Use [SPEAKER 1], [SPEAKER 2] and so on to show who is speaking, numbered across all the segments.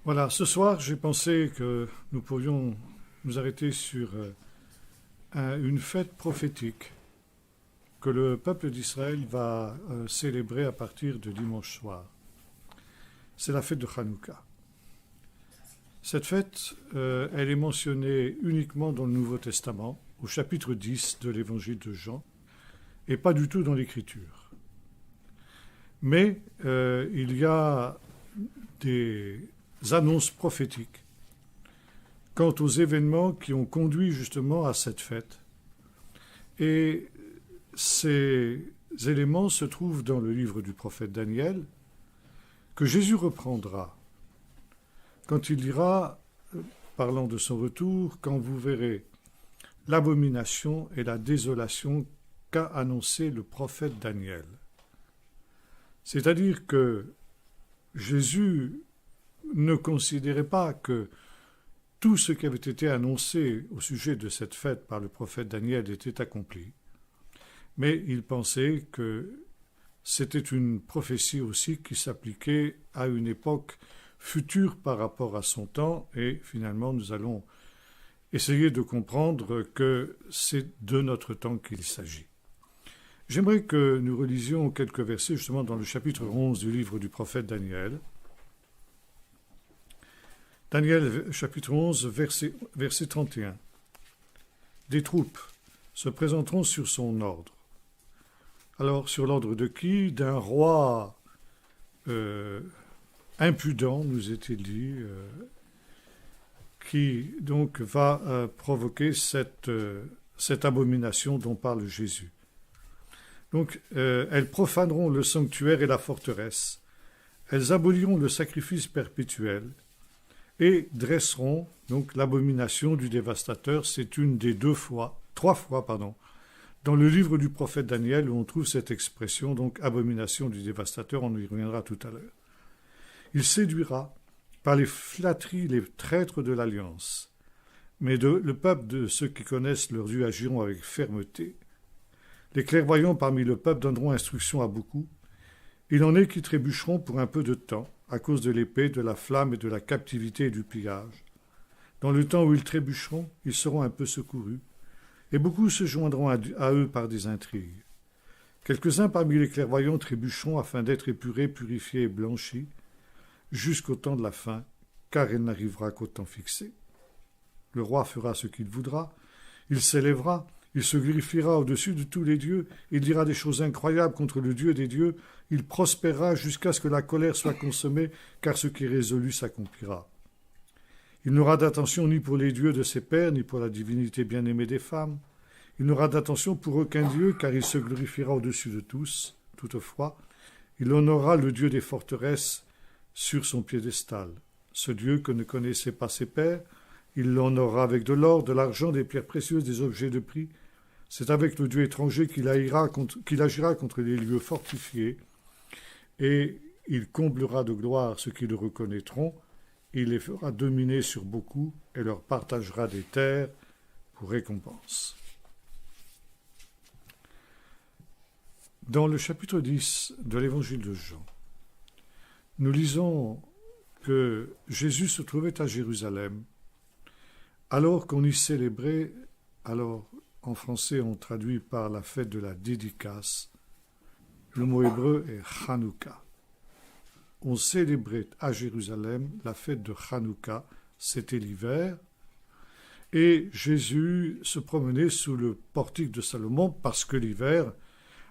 [SPEAKER 1] Voilà, ce soir, j'ai pensé que nous pourrions nous arrêter sur une fête prophétique que le peuple d'Israël va célébrer à partir de dimanche soir. C'est la fête de Hanouka. Cette fête, elle est mentionnée uniquement dans le Nouveau Testament, au chapitre 10 de l'Évangile de Jean, et pas du tout dans l'Écriture. Mais il y a des annonces prophétiques quant aux événements qui ont conduit justement à cette fête. Et ces éléments se trouvent dans le livre du prophète Daniel, que Jésus reprendra quand il dira, parlant de son retour, quand vous verrez l'abomination et la désolation qu'a annoncé le prophète Daniel. C'est-à-dire que Jésus ne considérait pas que tout ce qui avait été annoncé au sujet de cette fête par le prophète Daniel était accompli, mais il pensait que c'était une prophétie aussi qui s'appliquait à une époque future par rapport à son temps, et finalement nous allons essayer de comprendre que c'est de notre temps qu'il s'agit. J'aimerais que nous relisions quelques versets justement dans le chapitre 11 du livre du prophète Daniel. Daniel, chapitre 11, verset 31. Des troupes se présenteront sur son ordre. Alors, sur l'ordre de qui? D'un roi impudent, nous est-il dit, qui donc va provoquer cette abomination dont parle Jésus. Donc, elles profaneront le sanctuaire et la forteresse. Elles aboliront le sacrifice perpétuel et dresseront donc l'abomination du dévastateur. C'est une des trois fois, dans le livre du prophète Daniel où on trouve cette expression, donc abomination du dévastateur, on y reviendra tout à l'heure. Il séduira par les flatteries les traîtres de l'alliance, mais le peuple de ceux qui connaissent leur Dieu agiront avec fermeté. Les clairvoyants parmi le peuple donneront instruction à beaucoup. Il en est qui trébucheront pour un peu de temps, à cause de l'épée, de la flamme et de la captivité et du pillage. Dans le temps où ils trébucheront, ils seront un peu secourus, et beaucoup se joindront à eux par des intrigues. Quelques-uns parmi les clairvoyants trébucheront afin d'être épurés, purifiés et blanchis, jusqu'au temps de la fin, car il n'arrivera qu'au temps fixé. Le roi fera ce qu'il voudra, il s'élèvera, il se glorifiera au-dessus de tous les dieux, il dira des choses incroyables contre le Dieu des dieux, il prospérera jusqu'à ce que la colère soit consommée, car ce qui est résolu s'accomplira. Il n'aura d'attention ni pour les dieux de ses pères, ni pour la divinité bien-aimée des femmes. Il n'aura d'attention pour aucun dieu, car il se glorifiera au-dessus de tous. Toutefois, il honorera le Dieu des forteresses sur son piédestal. Ce Dieu que ne connaissaient pas ses pères, il l'honorera avec de l'or, de l'argent, des pierres précieuses, des objets de prix. C'est avec le Dieu étranger qu'il agira contre les lieux fortifiés, et il comblera de gloire ceux qui le reconnaîtront. Il les fera dominer sur beaucoup et leur partagera des terres pour récompense. Dans le chapitre 10 de l'Évangile de Jean, nous lisons que Jésus se trouvait à Jérusalem alors qu'on y célébrait, alors en français on traduit par la fête de la dédicace, le mot hébreu est Hanouka. On célébrait à Jérusalem la fête de Hanouka, c'était l'hiver, et Jésus se promenait sous le portique de Salomon parce que l'hiver,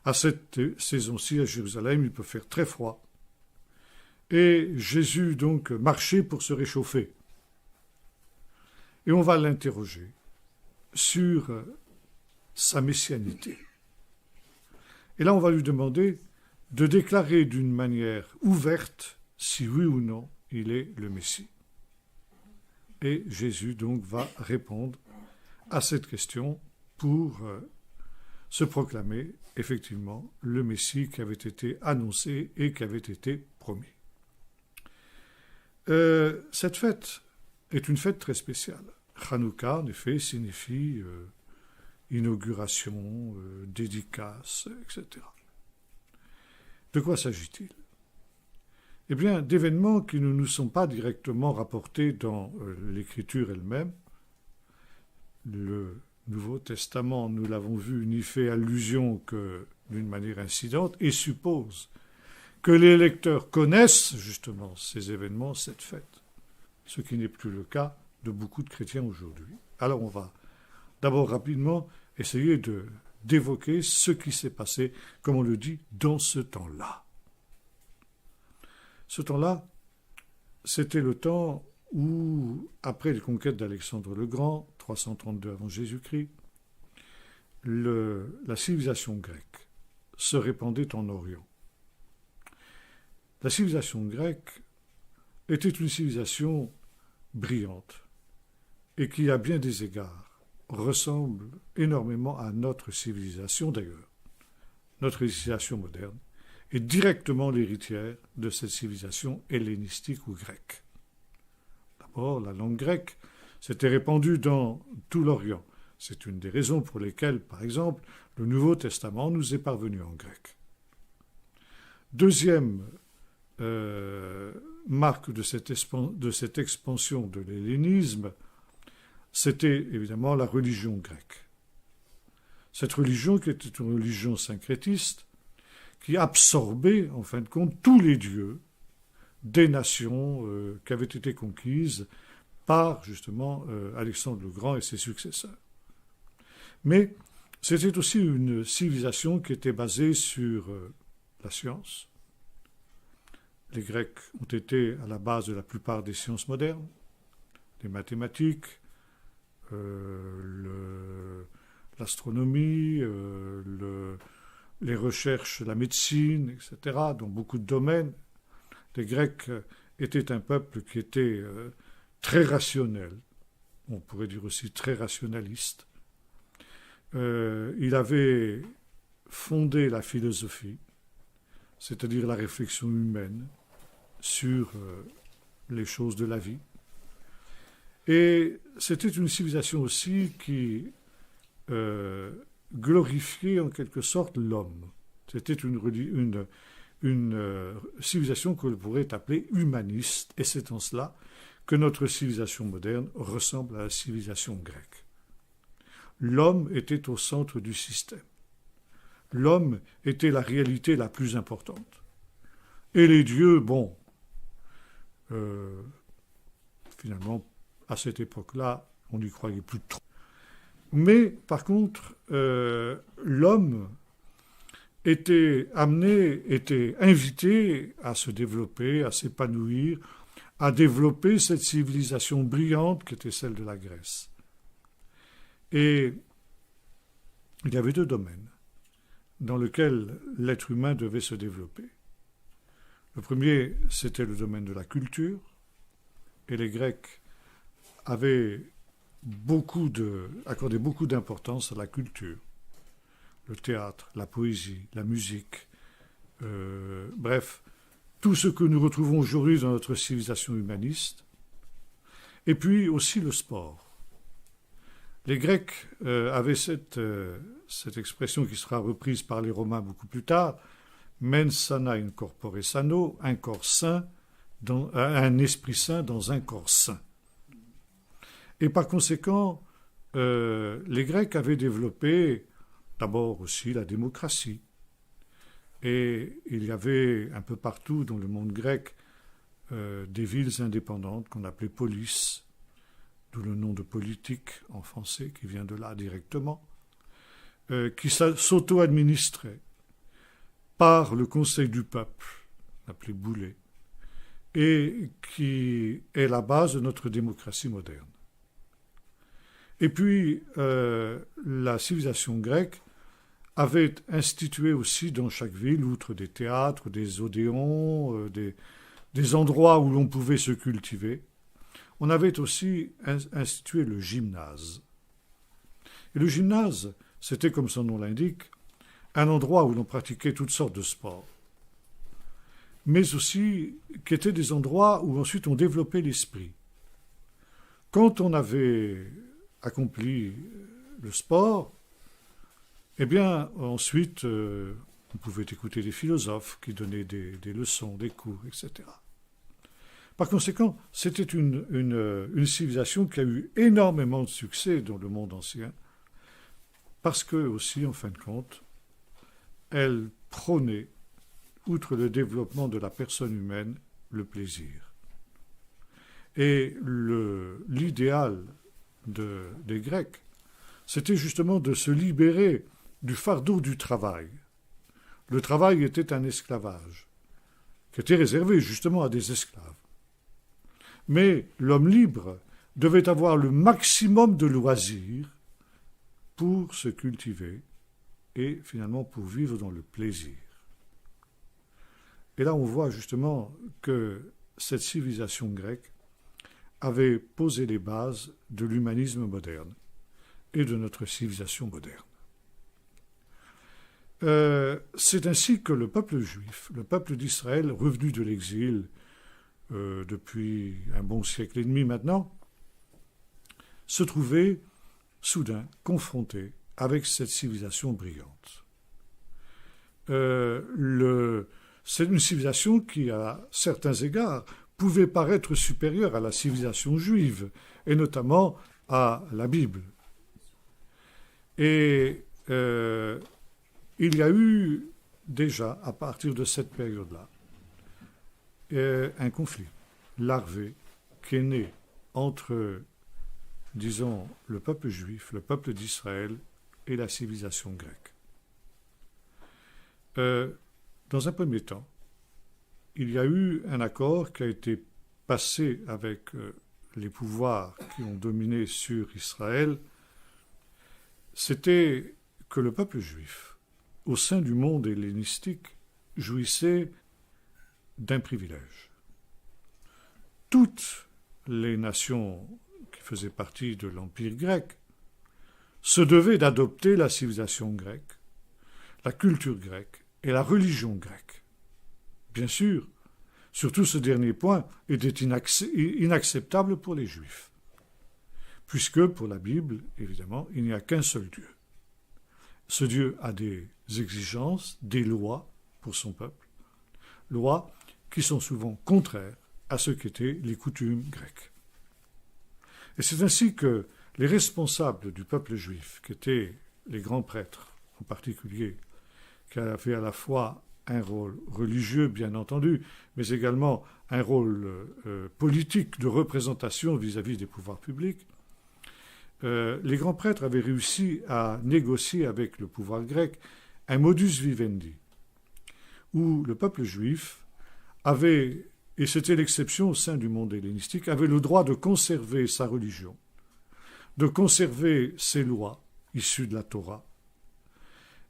[SPEAKER 1] à cette saison-ci à Jérusalem, il peut faire très froid. Et Jésus donc marchait pour se réchauffer. Et on va l'interroger sur sa messianité. Et là, on va lui demander de déclarer d'une manière ouverte si oui ou non il est le Messie. Et Jésus donc va répondre à cette question pour se proclamer effectivement le Messie qui avait été annoncé et qui avait été promis. Cette fête est une fête très spéciale. Hanouka, en effet, signifie inauguration, dédicace, etc. De quoi s'agit-il? eh bien, d'événements qui ne nous sont pas directement rapportés dans l'Écriture elle-même. Le Nouveau Testament, nous l'avons vu, n'y fait allusion que d'une manière incidente et suppose que les lecteurs connaissent justement ces événements, cette fête, ce qui n'est plus le cas de beaucoup de chrétiens aujourd'hui. Alors on va d'abord rapidement essayer d'évoquer ce qui s'est passé, comme on le dit, dans ce temps-là. Ce temps-là, c'était le temps où, après les conquêtes d'Alexandre le Grand, 332 avant Jésus-Christ, la civilisation grecque se répandait en Orient. La civilisation grecque était une civilisation brillante et qui, à bien des égards, ressemble énormément à notre civilisation d'ailleurs. Notre civilisation moderne est directement l'héritière de cette civilisation hellénistique ou grecque. D'abord, la langue grecque s'était répandue dans tout l'Orient. C'est une des raisons pour lesquelles, par exemple, le Nouveau Testament nous est parvenu en grec. Deuxième marque de cette expansion de l'hellénisme, c'était évidemment la religion grecque. Cette religion qui était une religion syncrétiste, qui absorbait, en fin de compte, tous les dieux des nations qui avaient été conquises par, justement, Alexandre le Grand et ses successeurs. Mais c'était aussi une civilisation qui était basée sur la science. Les Grecs ont été à la base de la plupart des sciences modernes, les mathématiques, l'astronomie, les recherches, la médecine, etc., dans beaucoup de domaines. Les Grecs étaient un peuple qui était très rationnel, on pourrait dire aussi très rationaliste. Il avait fondé la philosophie, c'est-à-dire la réflexion humaine sur les choses de la vie. Et c'était une civilisation aussi qui glorifiait en quelque sorte l'homme. C'était une civilisation que l'on pourrait appeler humaniste, et c'est en cela que notre civilisation moderne ressemble à la civilisation grecque. L'homme était au centre du système. L'homme était la réalité la plus importante. Et les dieux, bon, finalement, à cette époque-là, on n'y croyait plus trop. Mais, par contre, l'homme était invité à se développer, à s'épanouir, à développer cette civilisation brillante qui était celle de la Grèce. Et il y avait deux domaines dans lesquels l'être humain devait se développer. Le premier, c'était le domaine de la culture, et les Grecs avaient accordé beaucoup d'importance à la culture. Le théâtre, la poésie, la musique, bref, tout ce que nous retrouvons aujourd'hui dans notre civilisation humaniste, et puis aussi le sport. Les Grecs avaient cette expression qui sera reprise par les Romains beaucoup plus tard, mens sana in corpore sano, un corps sain, un esprit sain dans un corps sain. Et par conséquent, les Grecs avaient développé d'abord aussi la démocratie. Et il y avait un peu partout dans le monde grec des villes indépendantes qu'on appelait polis, d'où le nom de politique en français qui vient de là directement, qui s'auto-administraient par le conseil du peuple, appelé Boulé, et qui est la base de notre démocratie moderne. Et puis, la civilisation grecque avait institué aussi dans chaque ville, outre des théâtres, des odéons, des endroits où l'on pouvait se cultiver, on avait aussi institué le gymnase. Et le gymnase, c'était, comme son nom l'indique, un endroit où l'on pratiquait toutes sortes de sports, mais aussi qui étaient des endroits où ensuite on développait l'esprit. Quand on avait accompli le sport, eh bien, ensuite, On pouvait écouter des philosophes qui donnaient des leçons, des cours, etc. Par conséquent, c'était une civilisation qui a eu énormément de succès dans le monde ancien, parce que aussi, en fin de compte, elle prônait, outre le développement de la personne humaine, le plaisir. Et l'idéal des Grecs, c'était justement de se libérer du fardeau du travail. Le travail était un esclavage, qui était réservé justement à des esclaves. Mais l'homme libre devait avoir le maximum de loisirs pour se cultiver et finalement pour vivre dans le plaisir. Et là, on voit justement que cette civilisation grecque avait posé les bases de l'humanisme moderne et de notre civilisation moderne. C'est ainsi que le peuple juif, le peuple d'Israël, revenu de l'exil depuis un bon siècle et demi maintenant, se trouvait soudain confronté avec cette civilisation brillante. C'est une civilisation qui, à certains égards, pouvait paraître supérieure à la civilisation juive, et notamment à la Bible. Et il y a eu déjà, à partir de cette période-là, un conflit larvé qui est né entre, disons, le peuple juif, le peuple d'Israël et la civilisation grecque. Dans un premier temps, il y a eu un accord qui a été passé avec les pouvoirs qui ont dominé sur Israël. C'était que le peuple juif, au sein du monde hellénistique, jouissait d'un privilège. Toutes les nations qui faisaient partie de l'Empire grec se devaient d'adopter la civilisation grecque, la culture grecque et la religion grecque. Bien sûr, surtout ce dernier point était inacceptable pour les Juifs, puisque pour la Bible, évidemment, il n'y a qu'un seul Dieu. Ce Dieu a des exigences, des lois pour son peuple, lois qui sont souvent contraires à ce qu'étaient les coutumes grecques. Et c'est ainsi que les responsables du peuple juif, qui étaient les grands prêtres en particulier, qui avaient à la fois un rôle religieux, bien entendu, mais également un rôle politique de représentation vis-à-vis des pouvoirs publics, les grands prêtres avaient réussi à négocier avec le pouvoir grec un modus vivendi, où le peuple juif avait, et c'était l'exception au sein du monde hellénistique, avait le droit de conserver sa religion, de conserver ses lois issues de la Torah,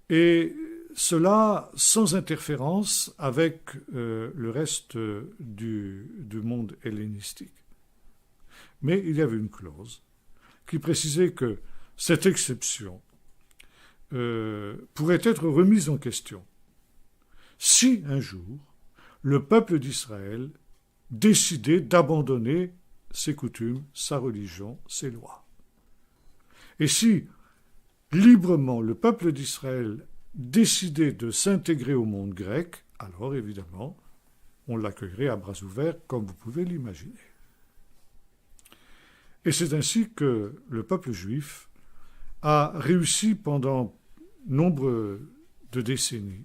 [SPEAKER 1] et cela sans interférence avec le reste du monde hellénistique. Mais il y avait une clause qui précisait que cette exception pourrait être remise en question si un jour le peuple d'Israël décidait d'abandonner ses coutumes, sa religion, ses lois. Et si librement le peuple d'Israël décidait de s'intégrer au monde grec, alors évidemment, on l'accueillerait à bras ouverts, comme vous pouvez l'imaginer. Et c'est ainsi que le peuple juif a réussi pendant nombre de décennies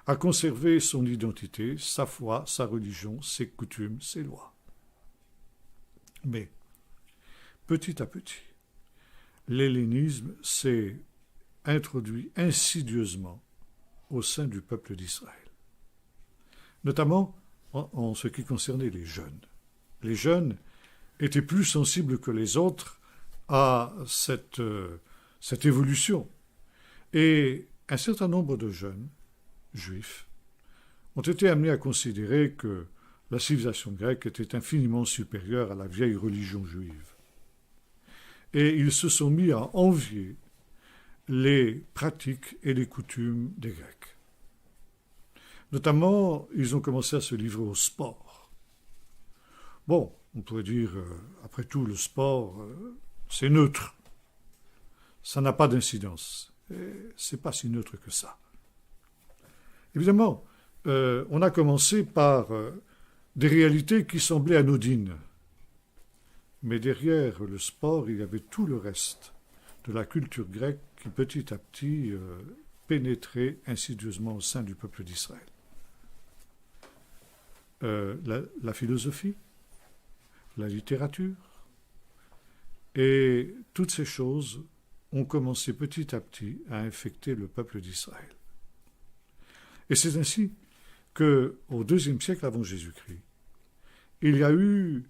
[SPEAKER 1] à conserver son identité, sa foi, sa religion, ses coutumes, ses lois. Mais, petit à petit, l'hellénisme s'est introduit insidieusement au sein du peuple d'Israël, notamment en ce qui concernait les jeunes. Les jeunes étaient plus sensibles que les autres à cette évolution. Et un certain nombre de jeunes juifs ont été amenés à considérer que la civilisation grecque était infiniment supérieure à la vieille religion juive. Et ils se sont mis à envier les pratiques et les coutumes des Grecs. Notamment, ils ont commencé à se livrer au sport. Bon, on pourrait dire, après tout, le sport, c'est neutre. Ça n'a pas d'incidence. Et c'est pas si neutre que ça. Évidemment, on a commencé par des réalités qui semblaient anodines. Mais derrière le sport, il y avait tout le reste de la culture grecque qui petit à petit pénétrait insidieusement au sein du peuple d'Israël. La philosophie, la littérature, et toutes ces choses ont commencé petit à petit à infecter le peuple d'Israël. Et c'est ainsi qu'au IIe siècle avant Jésus-Christ, il y a eu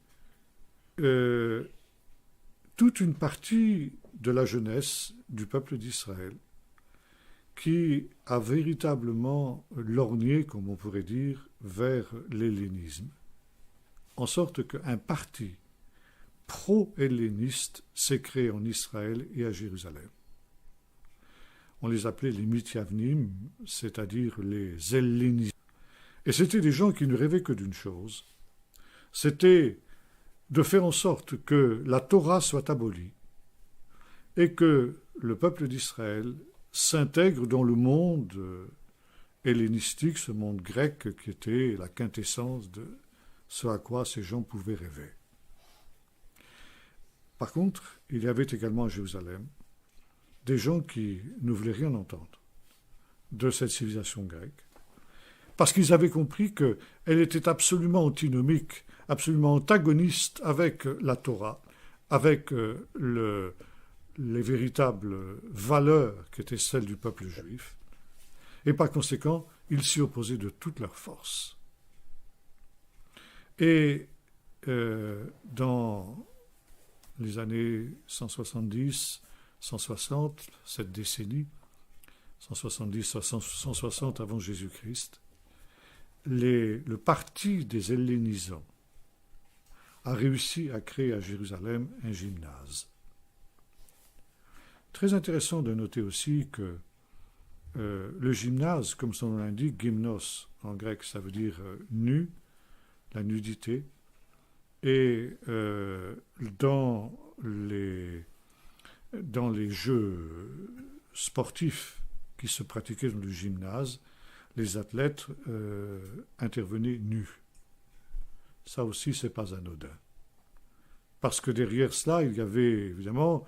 [SPEAKER 1] toute une partie de la jeunesse du peuple d'Israël qui a véritablement lorgné, comme on pourrait dire, vers l'hellénisme, en sorte qu'un parti pro-helléniste s'est créé en Israël et à Jérusalem. On les appelait les Mithyavnim, c'est-à-dire les hellénistes. Et c'était des gens qui ne rêvaient que d'une chose, c'était de faire en sorte que la Torah soit abolie et que le peuple d'Israël s'intègre dans le monde hellénistique, ce monde grec qui était la quintessence de ce à quoi ces gens pouvaient rêver. Par contre, il y avait également à Jérusalem des gens qui ne voulaient rien entendre de cette civilisation grecque, parce qu'ils avaient compris qu'elle était absolument antinomique, absolument antagoniste avec la Torah, avec les véritables valeurs qui étaient celles du peuple juif, et par conséquent, ils s'y opposaient de toute leur force. Et dans les années 170, 160, cette décennie, 170 à 160 avant Jésus-Christ, le parti des hellénisants a réussi à créer à Jérusalem un gymnase. Très intéressant de noter aussi que le gymnase, comme son nom l'indique, gymnos en grec, ça veut dire nu, la nudité, et dans les jeux sportifs qui se pratiquaient dans le gymnase, les athlètes intervenaient nus. Ça aussi, c'est pas anodin. Parce que derrière cela, il y avait évidemment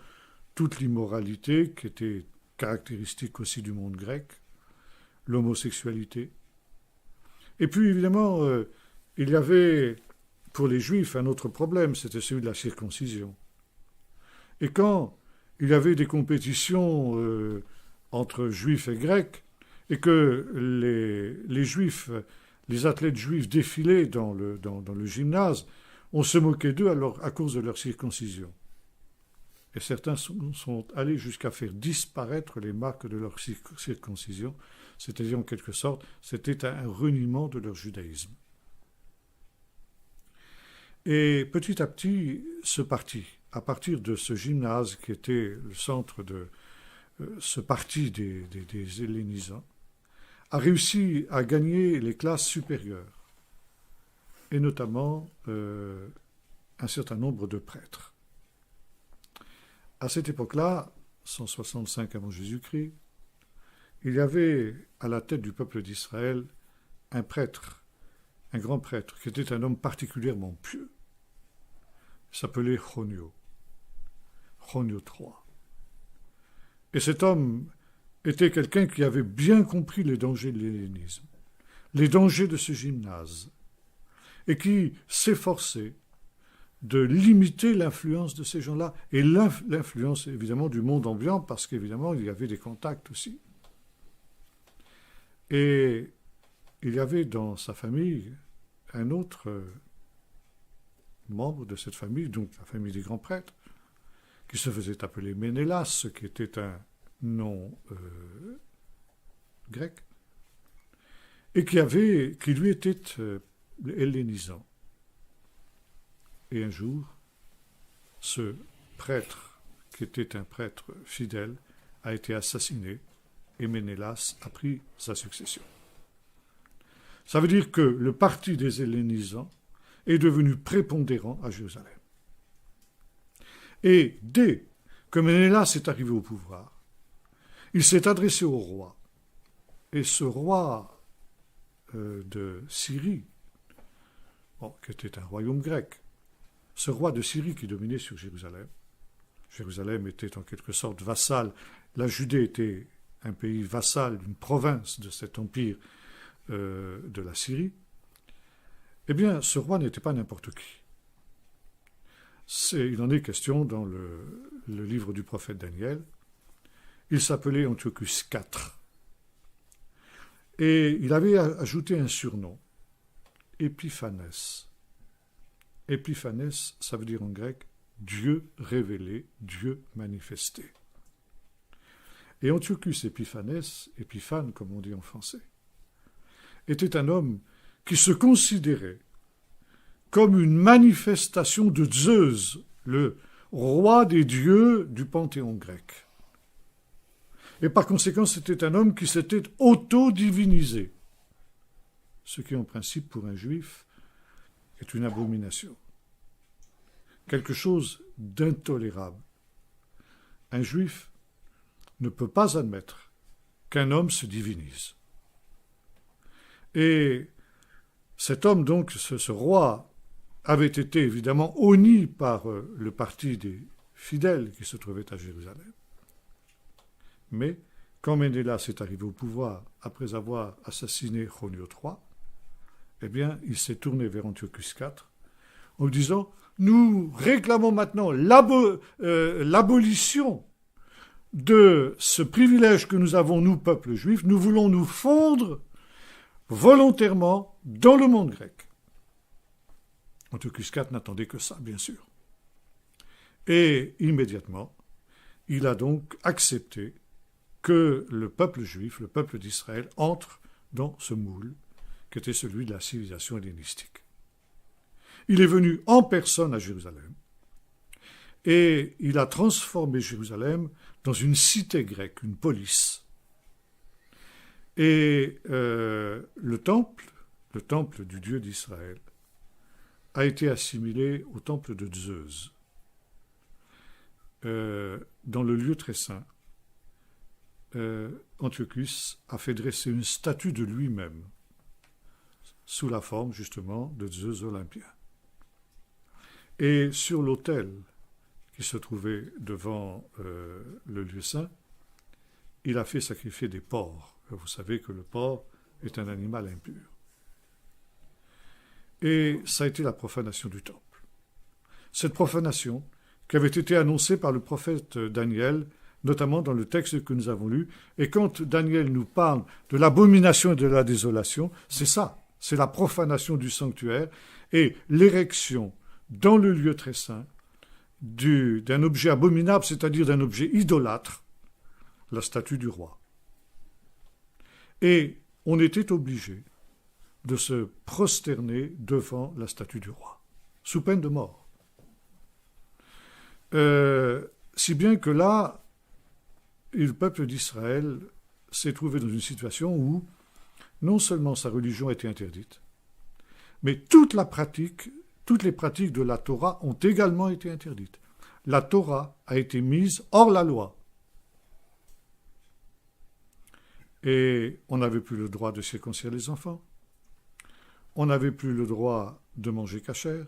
[SPEAKER 1] toute l'immoralité qui était caractéristique aussi du monde grec, l'homosexualité. Et puis évidemment, il y avait pour les Juifs un autre problème, c'était celui de la circoncision. Et quand il y avait des compétitions entre Juifs et Grecs, et que les Juifs, les athlètes juifs défilaient dans le gymnase, on se moquait d'eux à cause de leur circoncision. Et certains sont allés jusqu'à faire disparaître les marques de leur circoncision, c'est-à-dire en quelque sorte, c'était un reniement de leur judaïsme. Et petit à petit, ce parti, à partir de ce gymnase qui était le centre de ce parti des hellénisants, a réussi à gagner les classes supérieures, et notamment un certain nombre de prêtres. À cette époque-là, 165 avant Jésus-Christ, il y avait à la tête du peuple d'Israël un prêtre, un grand prêtre, qui était un homme particulièrement pieux. Il s'appelait Chonio III. Et cet homme était quelqu'un qui avait bien compris les dangers de l'hellénisme, les dangers de ce gymnase, et qui s'efforçait de limiter l'influence de ces gens-là, et l'influence évidemment du monde ambiant, parce qu'évidemment il y avait des contacts aussi. Et il y avait dans sa famille un autre membre de cette famille, donc la famille des grands prêtres, qui se faisait appeler Ménélas, ce qui était un nom grec, et qui lui était hellénisant. Et un jour, ce prêtre, qui était un prêtre fidèle, a été assassiné, et Ménélas a pris sa succession. Ça veut dire que le parti des hellénisants est devenu prépondérant à Jérusalem. Et dès que Ménélas est arrivé au pouvoir, il s'est adressé au roi. Et ce roi de Syrie, qui était un royaume grec. Ce roi de Syrie qui dominait sur Jérusalem. Jérusalem était en quelque sorte vassal. La Judée était un pays vassal, une province de cet empire de la Syrie. Eh bien, ce roi n'était pas n'importe qui. Il en est question dans le livre du prophète Daniel. Il s'appelait Antiochus IV. Et il avait ajouté un surnom, Épiphanès. Épiphanès, ça veut dire en grec Dieu révélé, Dieu manifesté. Et Antiochus Épiphanès, Épiphane comme on dit en français, était un homme qui se considérait comme une manifestation de Zeus, le roi des dieux du panthéon grec. Et par conséquent, c'était un homme qui s'était auto-divinisé, ce qui en principe pour un juif est une abomination, quelque chose d'intolérable. Un juif ne peut pas admettre qu'un homme se divinise. Et cet homme, donc, ce roi, avait été évidemment honni par le parti des fidèles qui se trouvaient à Jérusalem. Mais quand Ménélas est arrivé au pouvoir après avoir assassiné Chonio III, eh bien, il s'est tourné vers Antiochus IV en disant « Nous réclamons maintenant l'abolition de ce privilège que nous avons, nous, peuple juif. Nous voulons nous fondre volontairement dans le monde grec. » Antiochus IV n'attendait que ça, bien sûr. Et immédiatement, il a donc accepté que le peuple juif, le peuple d'Israël, entre dans ce moule qui était celui de la civilisation hellénistique. Il est venu en personne à Jérusalem et il a transformé Jérusalem dans une cité grecque, une polis. Et le temple du Dieu d'Israël, a été assimilé au temple de Zeus. Dans le lieu très saint, Antiochus a fait dresser une statue de lui-même, sous la forme justement de Zeus olympien. Et sur l'autel qui se trouvait devant le lieu saint, il a fait sacrifier des porcs. Vous savez que le porc est un animal impur. Et ça a été la profanation du temple. Cette profanation, qui avait été annoncée par le prophète Daniel, notamment dans le texte que nous avons lu, et quand Daniel nous parle de l'abomination et de la désolation, c'est ça, c'est la profanation du sanctuaire et l'érection dans le lieu très saint d'un objet abominable, c'est-à-dire d'un objet idolâtre, la statue du roi. Et on était obligé de se prosterner devant la statue du roi, sous peine de mort. Si bien que là, le peuple d'Israël s'est trouvé dans une situation où non seulement sa religion était interdite, mais toutes les pratiques de la Torah ont également été interdites. La Torah a été mise hors la loi. Et on n'avait plus le droit de circoncire les enfants. On n'avait plus le droit de manger cachère.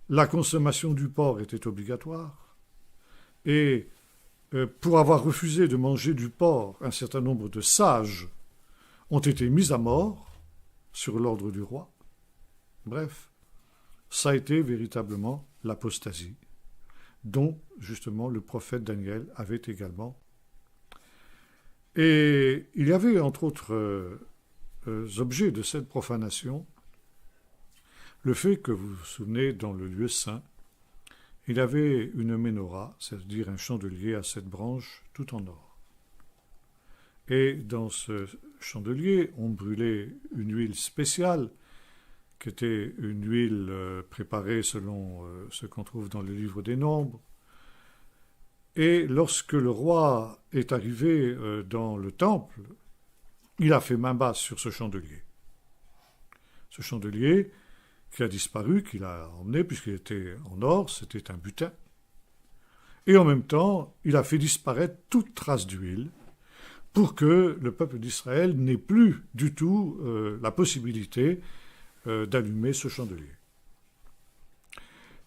[SPEAKER 1] La consommation du porc était obligatoire. Et pour avoir refusé de manger du porc, un certain nombre de sages ont été mis à mort sur l'ordre du roi. Bref, ça a été véritablement l'apostasie, dont justement le prophète Daniel avait également. Et il y avait entre autres objets de cette profanation le fait que, vous vous souvenez, dans le lieu saint, il y avait une menorah, c'est-à-dire un chandelier à 7 branches, tout en or. Et dans ce chandelier, on brûlait une huile spéciale, qui était une huile préparée selon ce qu'on trouve dans le livre des Nombres. Et lorsque le roi est arrivé dans le temple, il a fait main basse sur ce chandelier. Ce chandelier qui a disparu, qu'il a emmené puisqu'il était en or, c'était un butin. Et en même temps, il a fait disparaître toute trace d'huile pour que le peuple d'Israël n'ait plus du tout la possibilité d'allumer ce chandelier.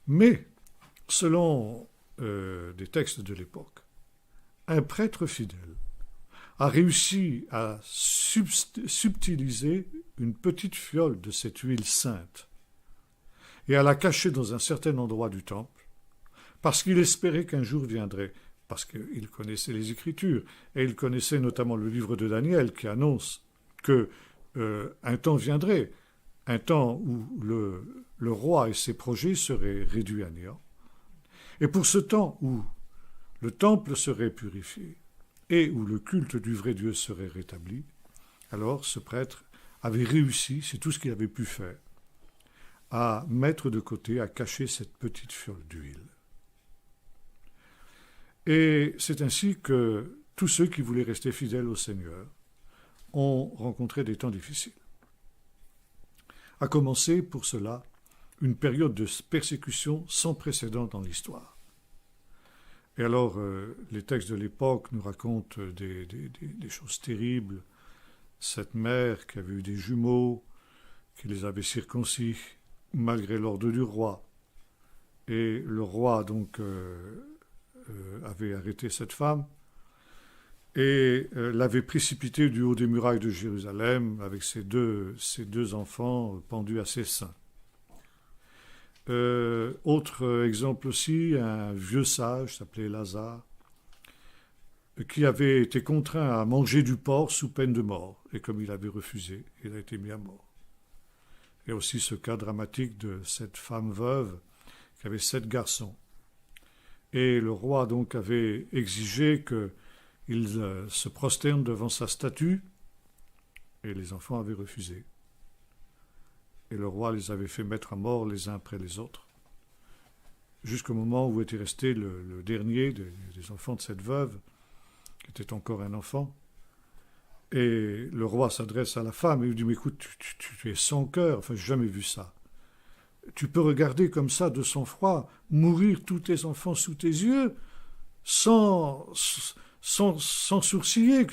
[SPEAKER 1] Mais, selon des textes de l'époque, un prêtre fidèle a réussi à subtiliser une petite fiole de cette huile sainte et à la cacher dans un certain endroit du temple, parce qu'il espérait qu'un jour viendrait, parce qu'il connaissait les Écritures, et il connaissait notamment le livre de Daniel qui annonce que un temps viendrait, un temps où le roi et ses projets seraient réduits à néant. Et pour ce temps où le temple serait purifié et où le culte du vrai Dieu serait rétabli, alors ce prêtre avait réussi, c'est tout ce qu'il avait pu faire, à mettre de côté, à cacher cette petite fiole d'huile. Et c'est ainsi que tous ceux qui voulaient rester fidèles au Seigneur ont rencontré des temps difficiles. A commencer pour cela une période de persécution sans précédent dans l'histoire. Et alors, les textes de l'époque nous racontent des choses terribles. Cette mère qui avait eu des jumeaux, qui les avait circoncis, malgré l'ordre du roi. Et le roi, donc, avait arrêté cette femme et l'avait précipitée du haut des murailles de Jérusalem avec ses deux enfants pendus à ses seins. Autre exemple aussi, un vieux sage s'appelait Lazare, qui avait été contraint à manger du porc sous peine de mort, et comme il avait refusé, il a été mis à mort. Et aussi ce cas dramatique de cette femme veuve qui avait 7 garçons. Et le roi donc avait exigé qu'il se prosterne devant sa statue, et les enfants avaient refusé. Et le roi les avait fait mettre à mort les uns après les autres, jusqu'au moment où était resté le dernier des enfants de cette veuve, qui était encore un enfant. Et le roi s'adresse à la femme et lui dit « Mais écoute, tu es sans cœur, enfin, j'ai jamais vu ça. Tu peux regarder comme ça, de sang-froid, mourir tous tes enfants sous tes yeux, sans sourciller.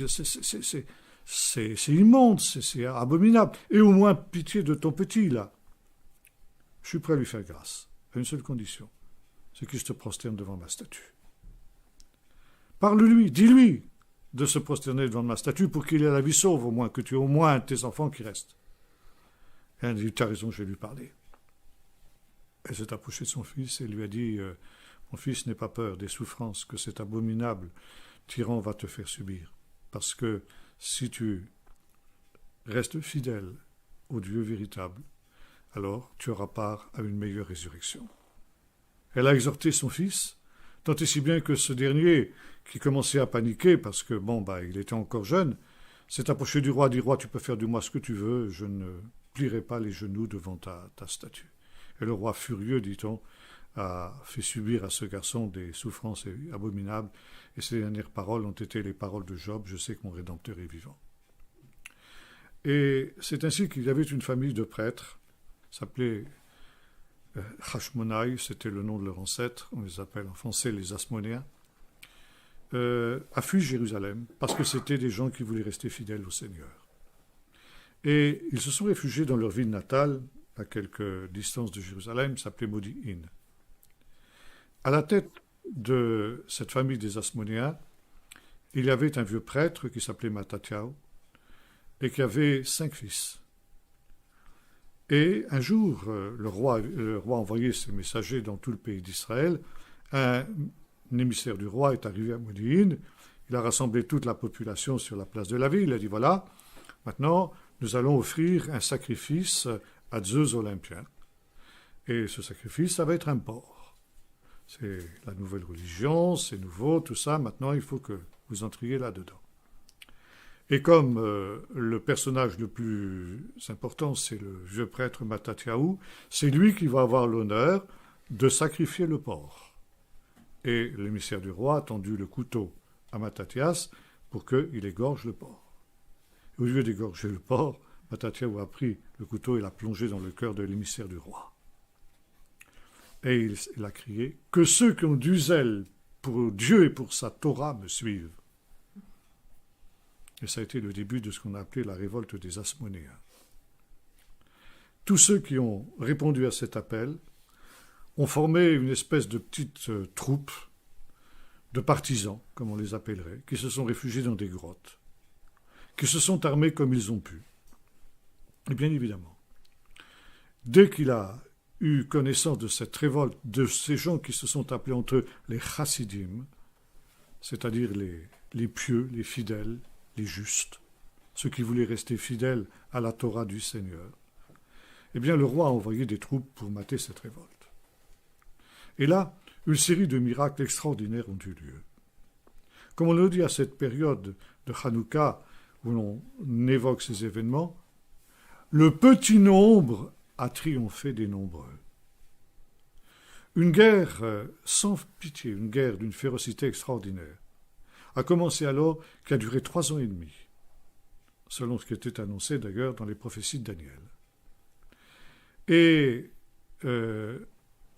[SPEAKER 1] C'est immonde, c'est abominable. Et au moins, pitié de ton petit, là. Je suis prêt à lui faire grâce, à une seule condition, c'est qu'il se prosterne devant ma statue. Parle-lui, dis-lui de se prosterner devant ma statue pour qu'il ait la vie sauve, au moins, que tu aies au moins tes enfants qui restent. » Et elle dit « Tu as raison, je vais lui parler. » Elle s'est approchée de son fils et lui a dit « Mon fils, n'aie pas peur des souffrances que cet abominable tyran va te faire subir, parce que si tu restes fidèle au Dieu véritable, alors tu auras part à une meilleure résurrection. » Elle a exhorté son fils, tant et si bien que ce dernier, qui commençait à paniquer, parce que, il était encore jeune, s'est approché du roi, dit « Roi, tu peux faire de moi ce que tu veux, je ne plierai pas les genoux devant ta statue. » Et le roi, furieux, dit-on, a fait subir à ce garçon des souffrances abominables, et ces dernières paroles ont été les paroles de Job, « Je sais que mon Rédempteur est vivant. » Et c'est ainsi qu'il y avait une famille de prêtres, s'appelait Hashmonaï, c'était le nom de leur ancêtre, on les appelle en français les Asmonéens, a fui Jérusalem, parce que c'était des gens qui voulaient rester fidèles au Seigneur. Et ils se sont réfugiés dans leur ville natale, à quelques distances de Jérusalem, s'appelait Modi'in. À la tête de cette famille des Asmonéens, il y avait un vieux prêtre qui s'appelait Matathiaou, et qui avait 5 fils. Et un jour, le roi a envoyé ses messagers dans tout le pays d'Israël. Un émissaire du roi est arrivé à Modi'in. Il a rassemblé toute la population sur la place de la ville. Il a dit, voilà, maintenant, nous allons offrir un sacrifice à Zeus Olympien. Et ce sacrifice, ça va être un porc. C'est la nouvelle religion, c'est nouveau, tout ça. Maintenant, il faut que vous entriez là-dedans. Et comme le personnage le plus important, c'est le vieux prêtre Matathiaou, c'est lui qui va avoir l'honneur de sacrifier le porc. Et l'émissaire du roi a tendu le couteau à Matathias pour qu'il égorge le porc. Et au lieu d'égorger le porc, Matathiaou a pris le couteau et l'a plongé dans le cœur de l'émissaire du roi. Et il a crié « Que ceux qui ont du zèle pour Dieu et pour sa Torah me suivent. » Et ça a été le début de ce qu'on a appelé la révolte des Hasmonéens. Tous ceux qui ont répondu à cet appel ont formé une espèce de petite troupe de partisans, comme on les appellerait, qui se sont réfugiés dans des grottes, qui se sont armés comme ils ont pu. Et bien évidemment, dès qu'il a eu connaissance de cette révolte, de ces gens qui se sont appelés entre eux les chassidim, c'est-à-dire les pieux, les fidèles, les justes, ceux qui voulaient rester fidèles à la Torah du Seigneur, eh bien le roi a envoyé des troupes pour mater cette révolte. Et là, une série de miracles extraordinaires ont eu lieu. Comme on le dit à cette période de Hanouka, où l'on évoque ces événements, le petit nombre a triomphé des nombreux. Une guerre sans pitié, une guerre d'une férocité extraordinaire, a commencé alors, qui a duré 3 ans et demi, selon ce qui était annoncé d'ailleurs dans les prophéties de Daniel. Et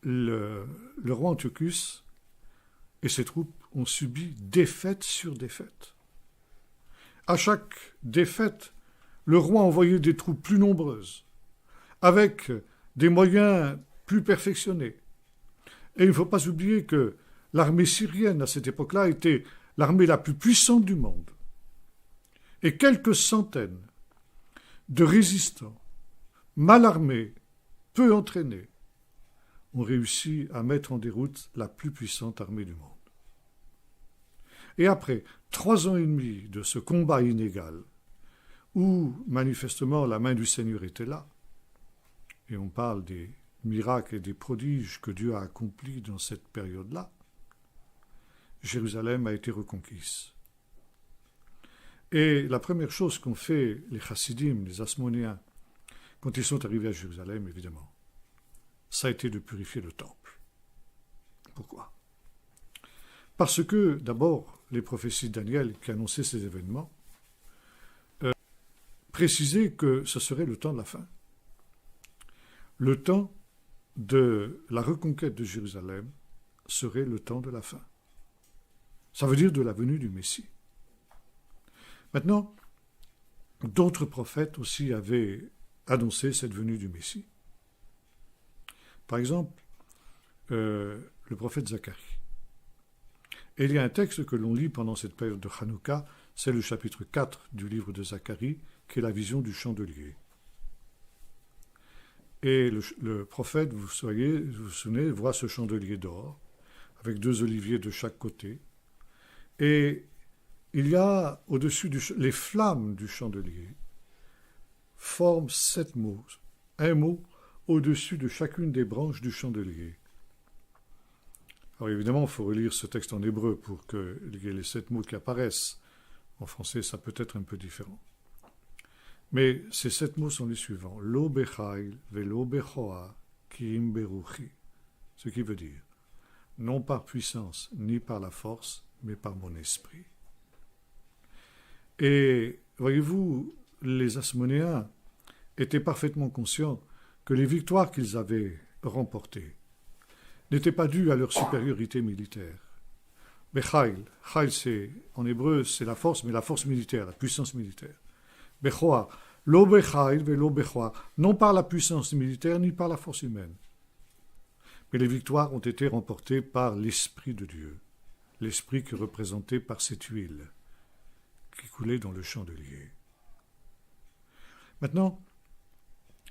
[SPEAKER 1] le roi Antiochus et ses troupes ont subi défaite sur défaite. À chaque défaite, le roi envoyait des troupes plus nombreuses, avec des moyens plus perfectionnés. Et il ne faut pas oublier que l'armée syrienne, à cette époque-là, était l'armée la plus puissante du monde. Et quelques centaines de résistants, mal armés, peu entraînés, ont réussi à mettre en déroute la plus puissante armée du monde. Et après 3 ans et demi de ce combat inégal, où manifestement la main du Seigneur était là, et on parle des miracles et des prodiges que Dieu a accomplis dans cette période-là, Jérusalem a été reconquise. Et la première chose qu'ont fait les chassidim, les Hasmonéens, quand ils sont arrivés à Jérusalem, évidemment, ça a été de purifier le temple. Pourquoi ? Parce que, d'abord, les prophéties de Daniel qui annonçaient ces événements précisaient que ce serait le temps de la fin. Le temps de la reconquête de Jérusalem serait le temps de la fin. Ça veut dire de la venue du Messie. Maintenant, d'autres prophètes aussi avaient annoncé cette venue du Messie. Par exemple, le prophète Zacharie. Et il y a un texte que l'on lit pendant cette période de Hanouka, c'est le chapitre 4 du livre de Zacharie, qui est la vision du chandelier. Et le prophète, vous vous souvenez, voit ce chandelier d'or, avec 2 oliviers de chaque côté, et il y a au-dessus les flammes du chandelier forment 7 mots, un mot au-dessus de chacune des branches du chandelier. Alors évidemment, il faut relire ce texte en hébreu pour qu'il y ait les 7 mots qui apparaissent. En français, ça peut être un peu différent. Mais ces 7 mots sont les suivants. Lo bechail velo bechoa kiim beruchi. Ce qui veut dire, non par puissance ni par la force, mais par mon esprit. Et voyez-vous, les Hasmonéens étaient parfaitement conscients que les victoires qu'ils avaient remportées n'étaient pas dues à leur supériorité militaire. Bechail, chayl en hébreu c'est la force, mais la force militaire, la puissance militaire. Bechoa, lo bechail velo bechoa, non par la puissance militaire ni par la force humaine. Mais les victoires ont été remportées par l'Esprit de Dieu, l'Esprit qui est représenté par cette huile qui coulait dans le chandelier. Maintenant,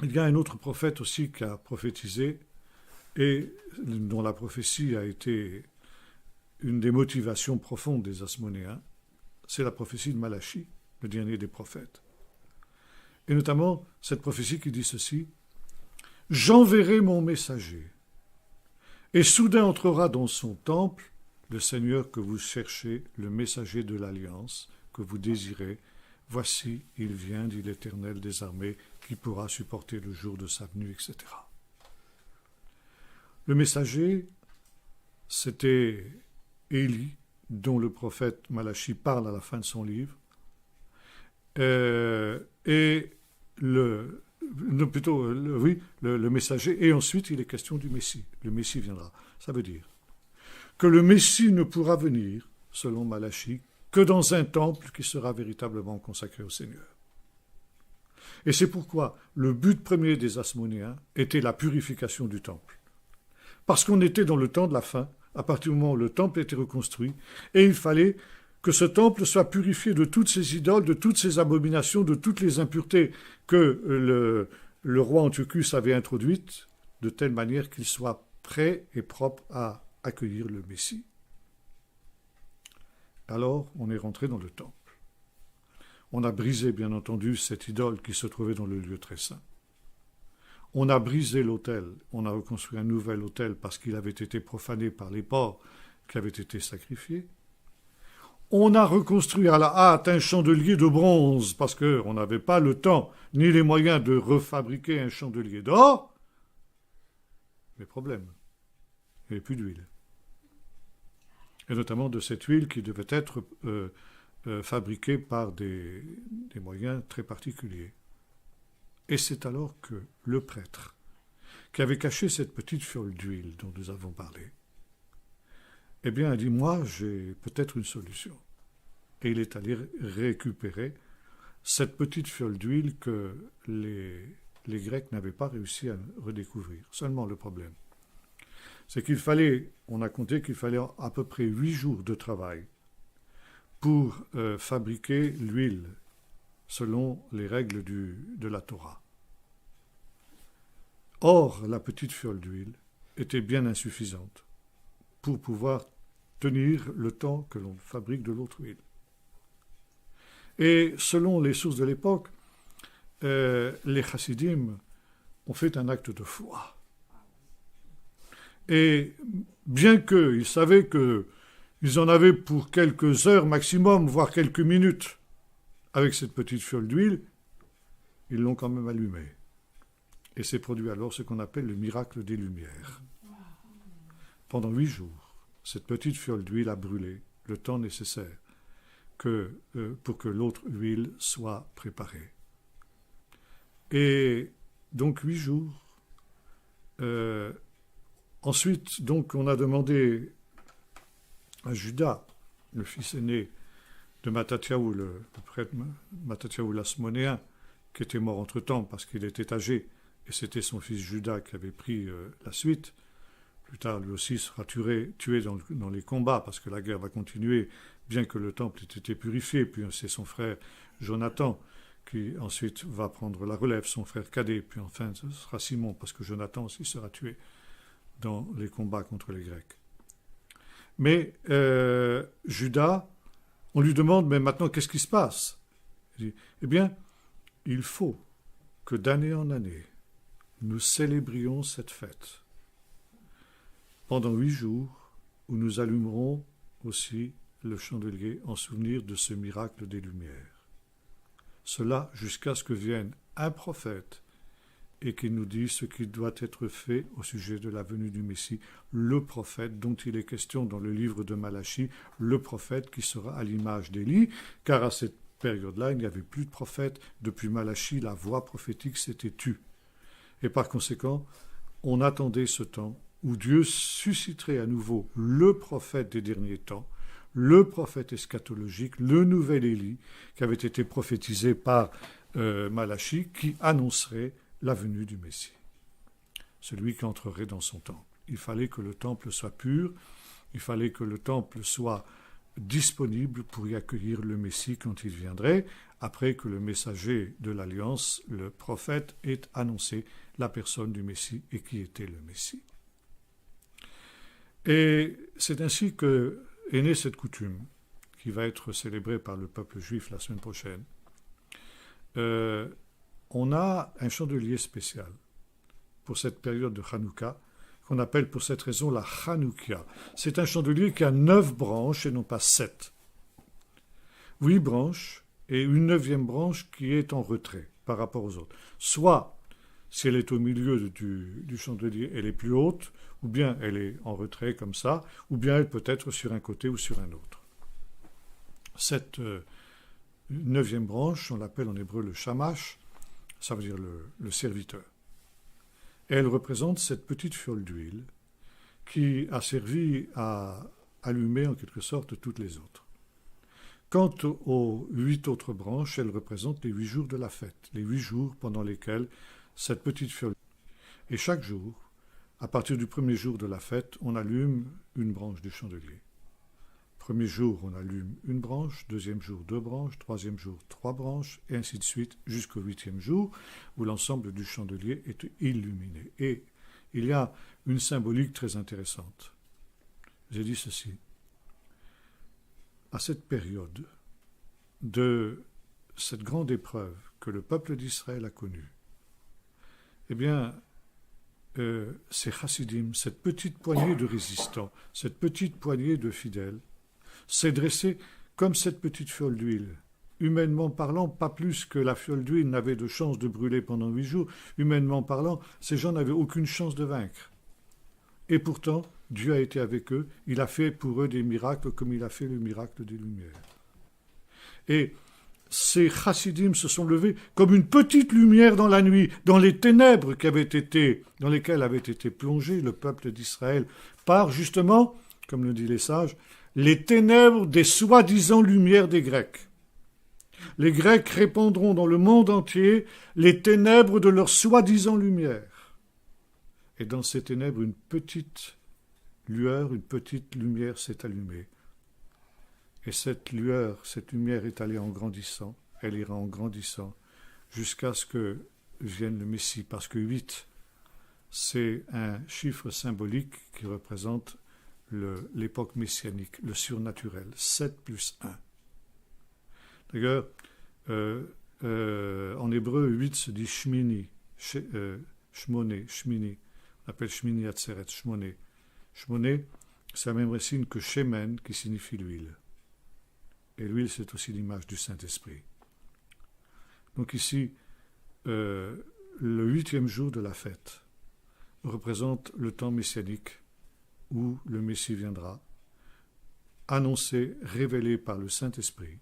[SPEAKER 1] il y a un autre prophète aussi qui a prophétisé et dont la prophétie a été une des motivations profondes des Hasmonéens, c'est la prophétie de Malachi, le dernier des prophètes. Et notamment cette prophétie qui dit ceci, « J'enverrai mon messager, et soudain entrera dans son temple le Seigneur que vous cherchez, le messager de l'Alliance que vous désirez. Voici, il vient, dit l'Éternel des armées, qui pourra supporter le jour de sa venue, etc. » Le messager, c'était Élie, dont le prophète Malachi parle à la fin de son livre, et le messager, et ensuite il est question du Messie. Le Messie viendra. Ça veut dire que le Messie ne pourra venir, selon Malachi, que dans un temple qui sera véritablement consacré au Seigneur. Et c'est pourquoi le but premier des Hasmonéens était la purification du temple. Parce qu'on était dans le temps de la fin, à partir du moment où le temple était reconstruit, et il fallait que ce temple soit purifié de toutes ses idoles, de toutes ses abominations, de toutes les impuretés que le roi Antiochus avait introduites, de telle manière qu'il soit prêt et propre à accueillir le Messie. Alors, on est rentré dans le temple. On a brisé, bien entendu, cette idole qui se trouvait dans le lieu très saint. On a brisé l'autel, on a reconstruit un nouvel autel parce qu'il avait été profané par les porcs qui avaient été sacrifiés. On a reconstruit à la hâte un chandelier de bronze parce qu'on n'avait pas le temps ni les moyens de refabriquer un chandelier d'or. Mais problème, il n'y avait plus d'huile. Et notamment de cette huile qui devait être fabriquée par des moyens très particuliers. Et c'est alors que le prêtre, qui avait caché cette petite fiole d'huile dont nous avons parlé, eh bien, a dit, moi, j'ai peut-être une solution. Et il est allé récupérer cette petite fiole d'huile que les Grecs n'avaient pas réussi à redécouvrir. Seulement le problème, c'est qu'il fallait, on a compté qu'il fallait à peu près 8 jours de travail pour fabriquer l'huile selon les règles de la Torah. Or, la petite fiole d'huile était bien insuffisante pour pouvoir tenir le temps que l'on fabrique de l'autre huile. Et selon les sources de l'époque, les chassidim ont fait un acte de foi. Et bien qu'ils savaient qu'ils en avaient pour quelques heures maximum, voire quelques minutes, avec cette petite fiole d'huile, ils l'ont quand même allumée. Et s'est produit alors ce qu'on appelle le miracle des Lumières. Pendant 8 jours, cette petite fiole d'huile a brûlé le temps nécessaire pour que l'autre huile soit préparée. Et donc 8 jours. Ensuite, donc, on a demandé à Judas, le fils aîné de Matthathiaou, le prêtre Matthathiaou l'Hasmonéen, qui était mort entre-temps parce qu'il était âgé, et c'était son fils Judas qui avait pris la suite. Plus tard, lui aussi sera tué dans les combats, parce que la guerre va continuer, bien que le temple ait été purifié. Puis c'est son frère Jonathan qui ensuite va prendre la relève, son frère cadet. Puis enfin, ce sera Simon, parce que Jonathan aussi sera tué dans les combats contre les Grecs. Mais Judas, on lui demande, mais maintenant, qu'est-ce qui se passe? Il dit, eh bien, il faut que d'année en année, nous célébrions cette fête pendant 8 jours, où nous allumerons aussi le chandelier en souvenir de ce miracle des Lumières. Cela jusqu'à ce que vienne un prophète et qu'il nous dise ce qui doit être fait au sujet de la venue du Messie, le prophète dont il est question dans le livre de Malachie, le prophète qui sera à l'image d'Élie, car à cette période-là, il n'y avait plus de prophète. Depuis Malachie, la voix prophétique s'était tue. Et par conséquent, on attendait ce temps où Dieu susciterait à nouveau le prophète des derniers temps, le prophète eschatologique, le nouvel Élie, qui avait été prophétisé par Malachie, qui annoncerait la venue du Messie, celui qui entrerait dans son temple. Il fallait que le temple soit pur, il fallait que le temple soit disponible pour y accueillir le Messie quand il viendrait, après que le messager de l'Alliance, le prophète, ait annoncé la personne du Messie et qui était le Messie. Et c'est ainsi que est née cette coutume, qui va être célébrée par le peuple juif la semaine prochaine. On a un chandelier spécial pour cette période de Hanouka, qu'on appelle pour cette raison la Hanoukia. C'est un chandelier qui a 9 branches et non pas 7. 8 branches et une 9e branche qui est en retrait par rapport aux autres. Soit, si elle est au milieu du chandelier, elle est plus haute, ou bien elle est en retrait comme ça, ou bien elle peut être sur un côté ou sur un autre. Cette 9e branche, on l'appelle en hébreu le shamash, ça veut dire le serviteur. Et elle représente cette petite fiole d'huile qui a servi à allumer en quelque sorte toutes les autres. Quant aux 8 autres branches, elles représentent les 8 jours de la fête, les 8 jours pendant lesquels cette petite fiole. Et chaque jour, à partir du premier jour de la fête, on allume une branche du chandelier. Premier jour, on allume une branche, deuxième jour, 2 branches, troisième jour, 3 branches, et ainsi de suite, jusqu'au 8e jour, où l'ensemble du chandelier est illuminé. Et il y a une symbolique très intéressante. J'ai dit ceci. À cette période de cette grande épreuve que le peuple d'Israël a connue, eh bien, ces chassidim, cette petite poignée de résistants, cette petite poignée de fidèles, s'est dressée comme cette petite fiole d'huile. Humainement parlant, pas plus que la fiole d'huile n'avait de chance de brûler pendant 8 jours. Humainement parlant, ces gens n'avaient aucune chance de vaincre. Et pourtant, Dieu a été avec eux, il a fait pour eux des miracles comme il a fait le miracle des Lumières. Et ces chassidim se sont levés comme une petite lumière dans la nuit, dans les ténèbres dans lesquelles avait été plongé le peuple d'Israël, par justement, comme le disent les sages, les ténèbres des soi-disant lumières des Grecs. Les Grecs répandront dans le monde entier les ténèbres de leur soi-disant lumière. Et dans ces ténèbres, une petite lueur, une petite lumière s'est allumée. Et cette lueur, cette lumière est allée en grandissant, elle ira en grandissant, jusqu'à ce que vienne le Messie. Parce que 8, c'est un chiffre symbolique qui représente l'époque messianique, le surnaturel. 7 plus 1. D'ailleurs, en hébreu, 8 se dit Shmini, Shmoné, Shmini. On appelle Shmini Atzeret, Shmoné. Shmoné, c'est la même racine que Shemen, qui signifie l'huile. Et l'huile, c'est aussi l'image du Saint-Esprit. Donc ici, le 8e jour de la fête représente le temps messianique où le Messie viendra, annoncé, révélé par le Saint-Esprit.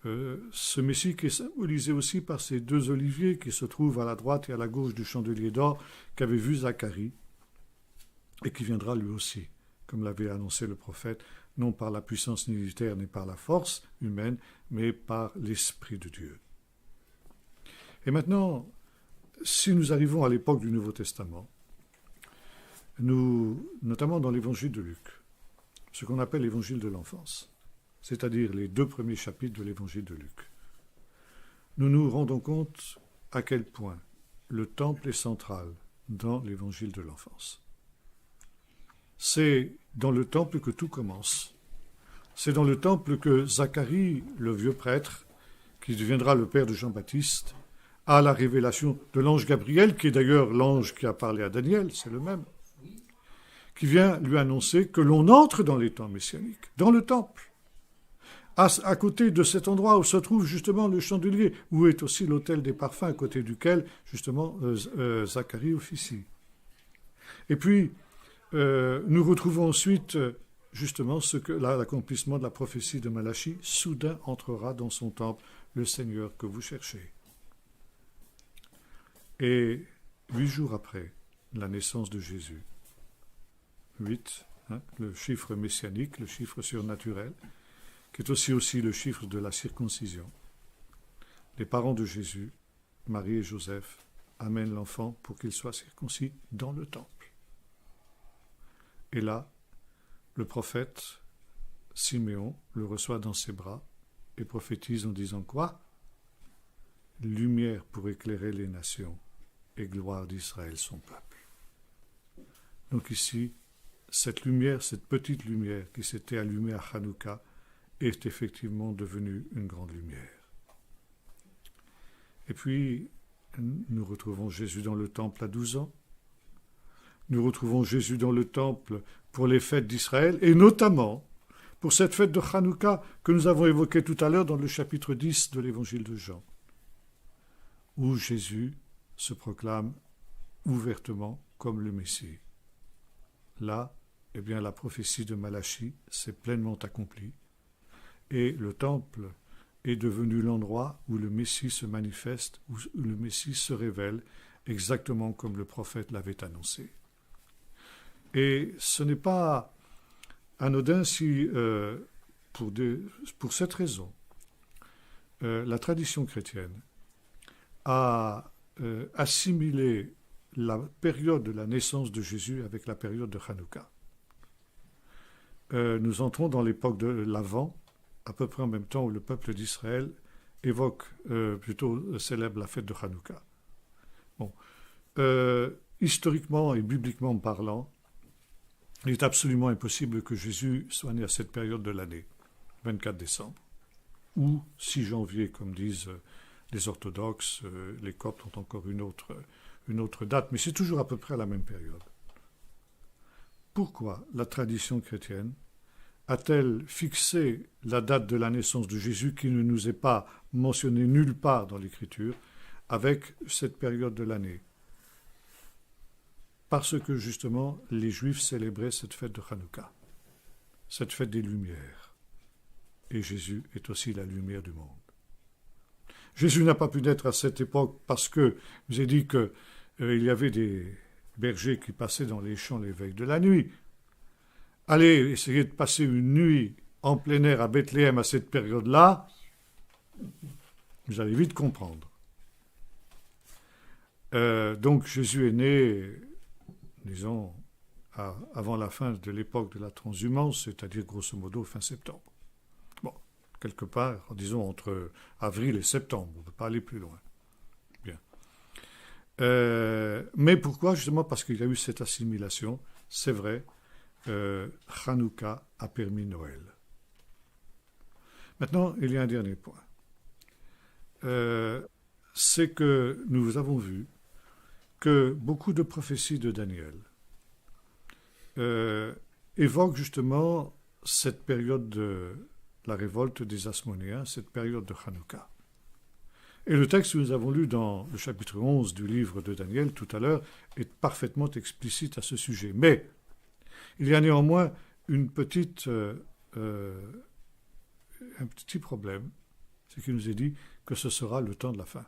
[SPEAKER 1] Ce Messie qui est symbolisé aussi par ces 2 oliviers qui se trouvent à la droite et à la gauche du chandelier d'or qu'avait vu Zacharie, et qui viendra lui aussi, comme l'avait annoncé le prophète, non par la puissance militaire ni par la force humaine, mais par l'Esprit de Dieu. Et maintenant, si nous arrivons à l'époque du Nouveau Testament, notamment dans l'évangile de Luc, ce qu'on appelle l'évangile de l'enfance, c'est-à-dire les 2 premiers chapitres de l'évangile de Luc, nous nous rendons compte à quel point le temple est central dans l'évangile de l'enfance. C'est dans le temple que tout commence. C'est dans le temple que Zacharie, le vieux prêtre, qui deviendra le père de Jean-Baptiste, a la révélation de l'ange Gabriel, qui est d'ailleurs l'ange qui a parlé à Daniel, c'est le même, qui vient lui annoncer que l'on entre dans les temps messianiques, dans le temple, à côté de cet endroit où se trouve justement le chandelier, où est aussi l'autel des parfums, à côté duquel justement Zacharie officie. Et puis, nous retrouvons ensuite justement l'accomplissement de la prophétie de Malachie. Soudain entrera dans son temple le Seigneur que vous cherchez. Et 8 jours après la naissance de Jésus, 8, le chiffre messianique, le chiffre surnaturel, qui est aussi le chiffre de la circoncision, les parents de Jésus, Marie et Joseph, amènent l'enfant pour qu'il soit circoncis dans le temple. Et là, le prophète Siméon le reçoit dans ses bras et prophétise en disant quoi ? Lumière pour éclairer les nations et gloire d'Israël son peuple. Donc ici, cette lumière, cette petite lumière qui s'était allumée à Hanouka est effectivement devenue une grande lumière. Et puis, nous retrouvons Jésus dans le temple à 12 ans. Nous retrouvons Jésus dans le temple pour les fêtes d'Israël, et notamment pour cette fête de Hanouka que nous avons évoquée tout à l'heure dans le chapitre 10 de l'évangile de Jean, où Jésus se proclame ouvertement comme le Messie. Là, eh bien, la prophétie de Malachie s'est pleinement accomplie, et le temple est devenu l'endroit où le Messie se manifeste, où le Messie se révèle, exactement comme le prophète l'avait annoncé. Et ce n'est pas anodin si pour cette raison, la tradition chrétienne a assimilé la période de la naissance de Jésus avec la période de Hanouka. Nous entrons dans l'époque de l'Avent, à peu près en même temps où le peuple d'Israël célèbre la fête de Hanouka. Bon. Historiquement et bibliquement parlant, il est absolument impossible que Jésus soit né à cette période de l'année, 24 décembre, ou 6 janvier, comme disent les orthodoxes. Les coptes ont encore une autre date, mais c'est toujours à peu près à la même période. Pourquoi la tradition chrétienne a-t-elle fixé la date de la naissance de Jésus, qui ne nous est pas mentionnée nulle part dans l'Écriture, avec cette période de l'année? Parce que justement, les Juifs célébraient cette fête de Hanouka, cette fête des Lumières. Et Jésus est aussi la lumière du monde. Jésus n'a pas pu naître à cette époque parce que, je vous ai dit qu'il y avait des bergers qui passaient dans les champs les veilles de la nuit. Allez essayer de passer une nuit en plein air à Bethléem à cette période-là, vous allez vite comprendre. Donc Jésus est né, disons, avant la fin de l'époque de la transhumance, c'est-à-dire grosso modo fin septembre. Bon, quelque part, disons, entre avril et septembre, on ne peut pas aller plus loin. Bien. Mais pourquoi? Justement parce qu'il y a eu cette assimilation, c'est vrai. Hanouka a permis Noël. Maintenant, il y a un dernier point. C'est que nous avons vu que beaucoup de prophéties de Daniel évoquent justement cette période de la révolte des Asmonéens, cette période de Hanouka. Et le texte que nous avons lu dans le chapitre 11 du livre de Daniel tout à l'heure est parfaitement explicite à ce sujet. Mais il y a néanmoins un petit problème, c'est qu'il nous est dit que ce sera le temps de la fin.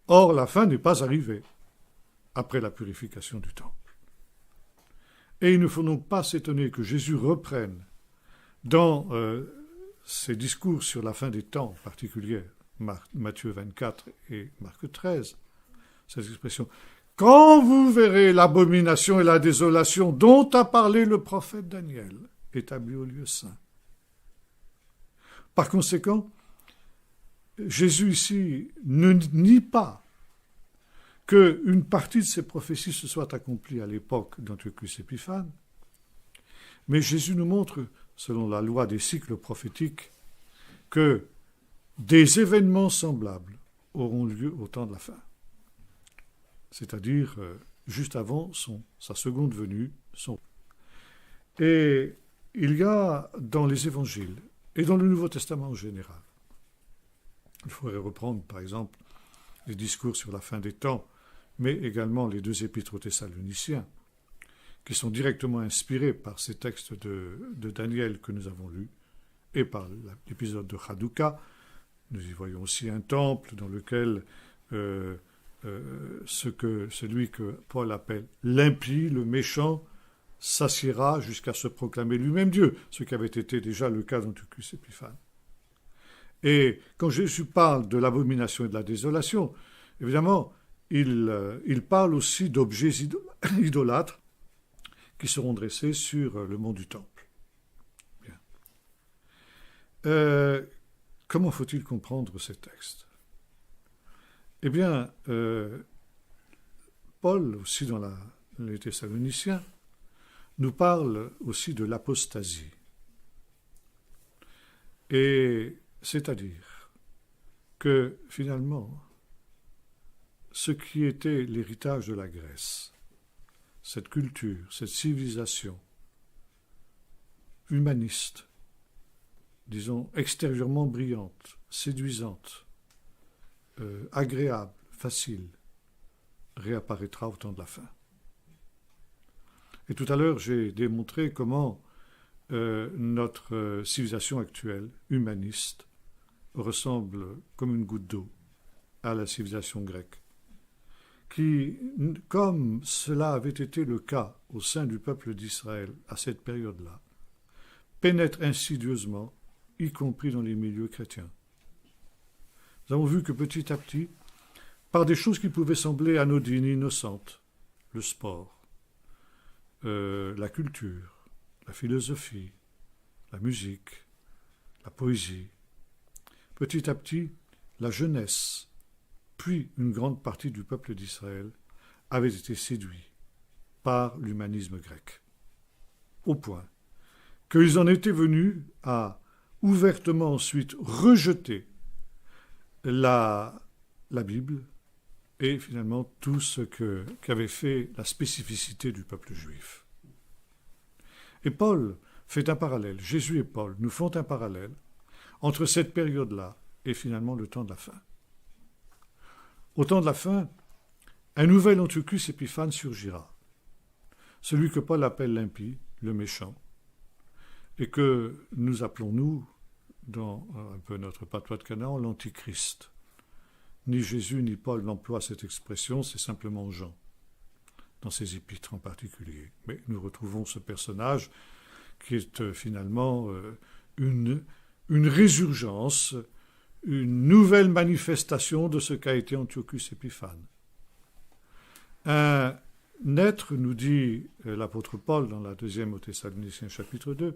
[SPEAKER 1] Or, la fin n'est pas arrivée après la purification du temple. Et il ne faut donc pas s'étonner que Jésus reprenne dans ses discours sur la fin des temps, en particulier Matthieu 24 et Marc 13, cette expression « Quand vous verrez l'abomination et la désolation dont a parlé le prophète Daniel, établi au lieu saint. » Par conséquent, Jésus ici ne nie pas qu'une partie de ces prophéties se soit accomplie à l'époque d'Antiochus Épiphane, mais Jésus nous montre, selon la loi des cycles prophétiques, que des événements semblables auront lieu au temps de la fin, c'est-à-dire juste avant sa seconde venue. Et il y a dans les évangiles et dans le Nouveau Testament en général, il faudrait reprendre par exemple les discours sur la fin des temps, mais également les 2 épîtres aux Thessaloniciens, qui sont directement inspirés par ces textes de Daniel que nous avons lus, et par l'épisode de Hanouka. Nous y voyons aussi un temple dans lequel celui que Paul appelle l'impie, le méchant, s'assiera jusqu'à se proclamer lui-même Dieu, ce qui avait été déjà le cas d'Antiochus Épiphane. Et quand Jésus parle de l'abomination et de la désolation, évidemment, il parle aussi d'objets idolâtres qui seront dressés sur le mont du Temple. Bien. Comment faut-il comprendre ces textes? Eh bien, Paul, aussi dans les Thessaloniciens, nous parle aussi de l'apostasie. Et c'est-à-dire que finalement, ce qui était l'héritage de la Grèce, cette culture, cette civilisation humaniste, disons extérieurement brillante, séduisante, agréable, facile, réapparaîtra au temps de la fin. Et tout à l'heure, j'ai démontré comment notre civilisation actuelle, humaniste, ressemble comme une goutte d'eau à la civilisation grecque, qui, comme cela avait été le cas au sein du peuple d'Israël à cette période-là, pénètre insidieusement, y compris dans les milieux chrétiens. Nous avons vu que petit à petit, par des choses qui pouvaient sembler anodines, innocentes, le sport, la culture, la philosophie, la musique, la poésie, petit à petit, la jeunesse, puis une grande partie du peuple d'Israël, avaient été séduits par l'humanisme grec, au point qu'ils en étaient venus à ouvertement ensuite rejeter la Bible et finalement tout ce qu'avait fait la spécificité du peuple juif. Et Paul fait un parallèle, Jésus et Paul nous font un parallèle entre cette période-là et finalement le temps de la fin. Au temps de la fin, un nouvel Antiochus Épiphane surgira, celui que Paul appelle l'impie, le méchant, et que nous appelons, nous, dans un peu notre patois de Canaan, l'antichrist. Ni Jésus ni Paul n'emploient cette expression, c'est simplement Jean, dans ses épîtres en particulier. Mais nous retrouvons ce personnage qui est finalement une résurgence, une nouvelle manifestation de ce qu'a été Antiochus Épiphane. Un être, nous dit l'apôtre Paul dans la deuxième aux Thessaloniciens chapitre 2,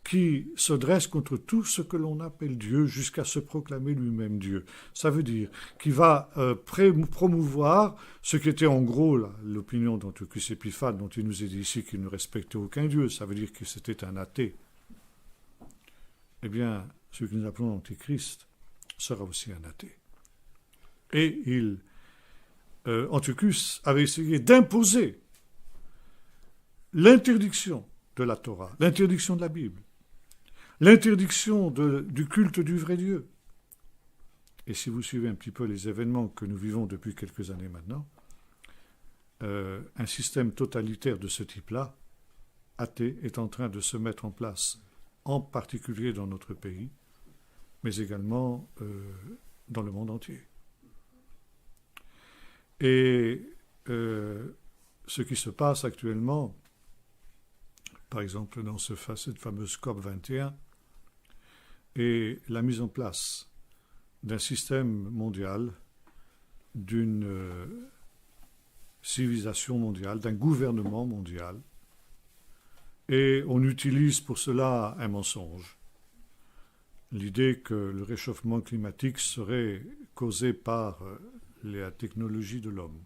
[SPEAKER 1] qui se dresse contre tout ce que l'on appelle Dieu jusqu'à se proclamer lui-même Dieu. Ça veut dire qu'il va promouvoir ce qui était en gros l'opinion d'Antiochus Épiphane, dont il nous est dit ici qu'il ne respectait aucun Dieu. Ça veut dire que c'était un athée. Eh bien, ce que nous appelons l'Antichrist sera aussi un athée. Et Antiochus avait essayé d'imposer l'interdiction de la Torah, l'interdiction de la Bible, l'interdiction du culte du vrai Dieu. Et si vous suivez un petit peu les événements que nous vivons depuis quelques années maintenant, un système totalitaire de ce type-là, athée, est en train de se mettre en place, en particulier dans notre pays, mais également dans le monde entier. Et ce qui se passe actuellement, par exemple dans cette fameuse COP 21, est la mise en place d'un système mondial, d'une civilisation mondiale, d'un gouvernement mondial, et on utilise pour cela un mensonge. L'idée que le réchauffement climatique serait causé par la technologie de l'homme.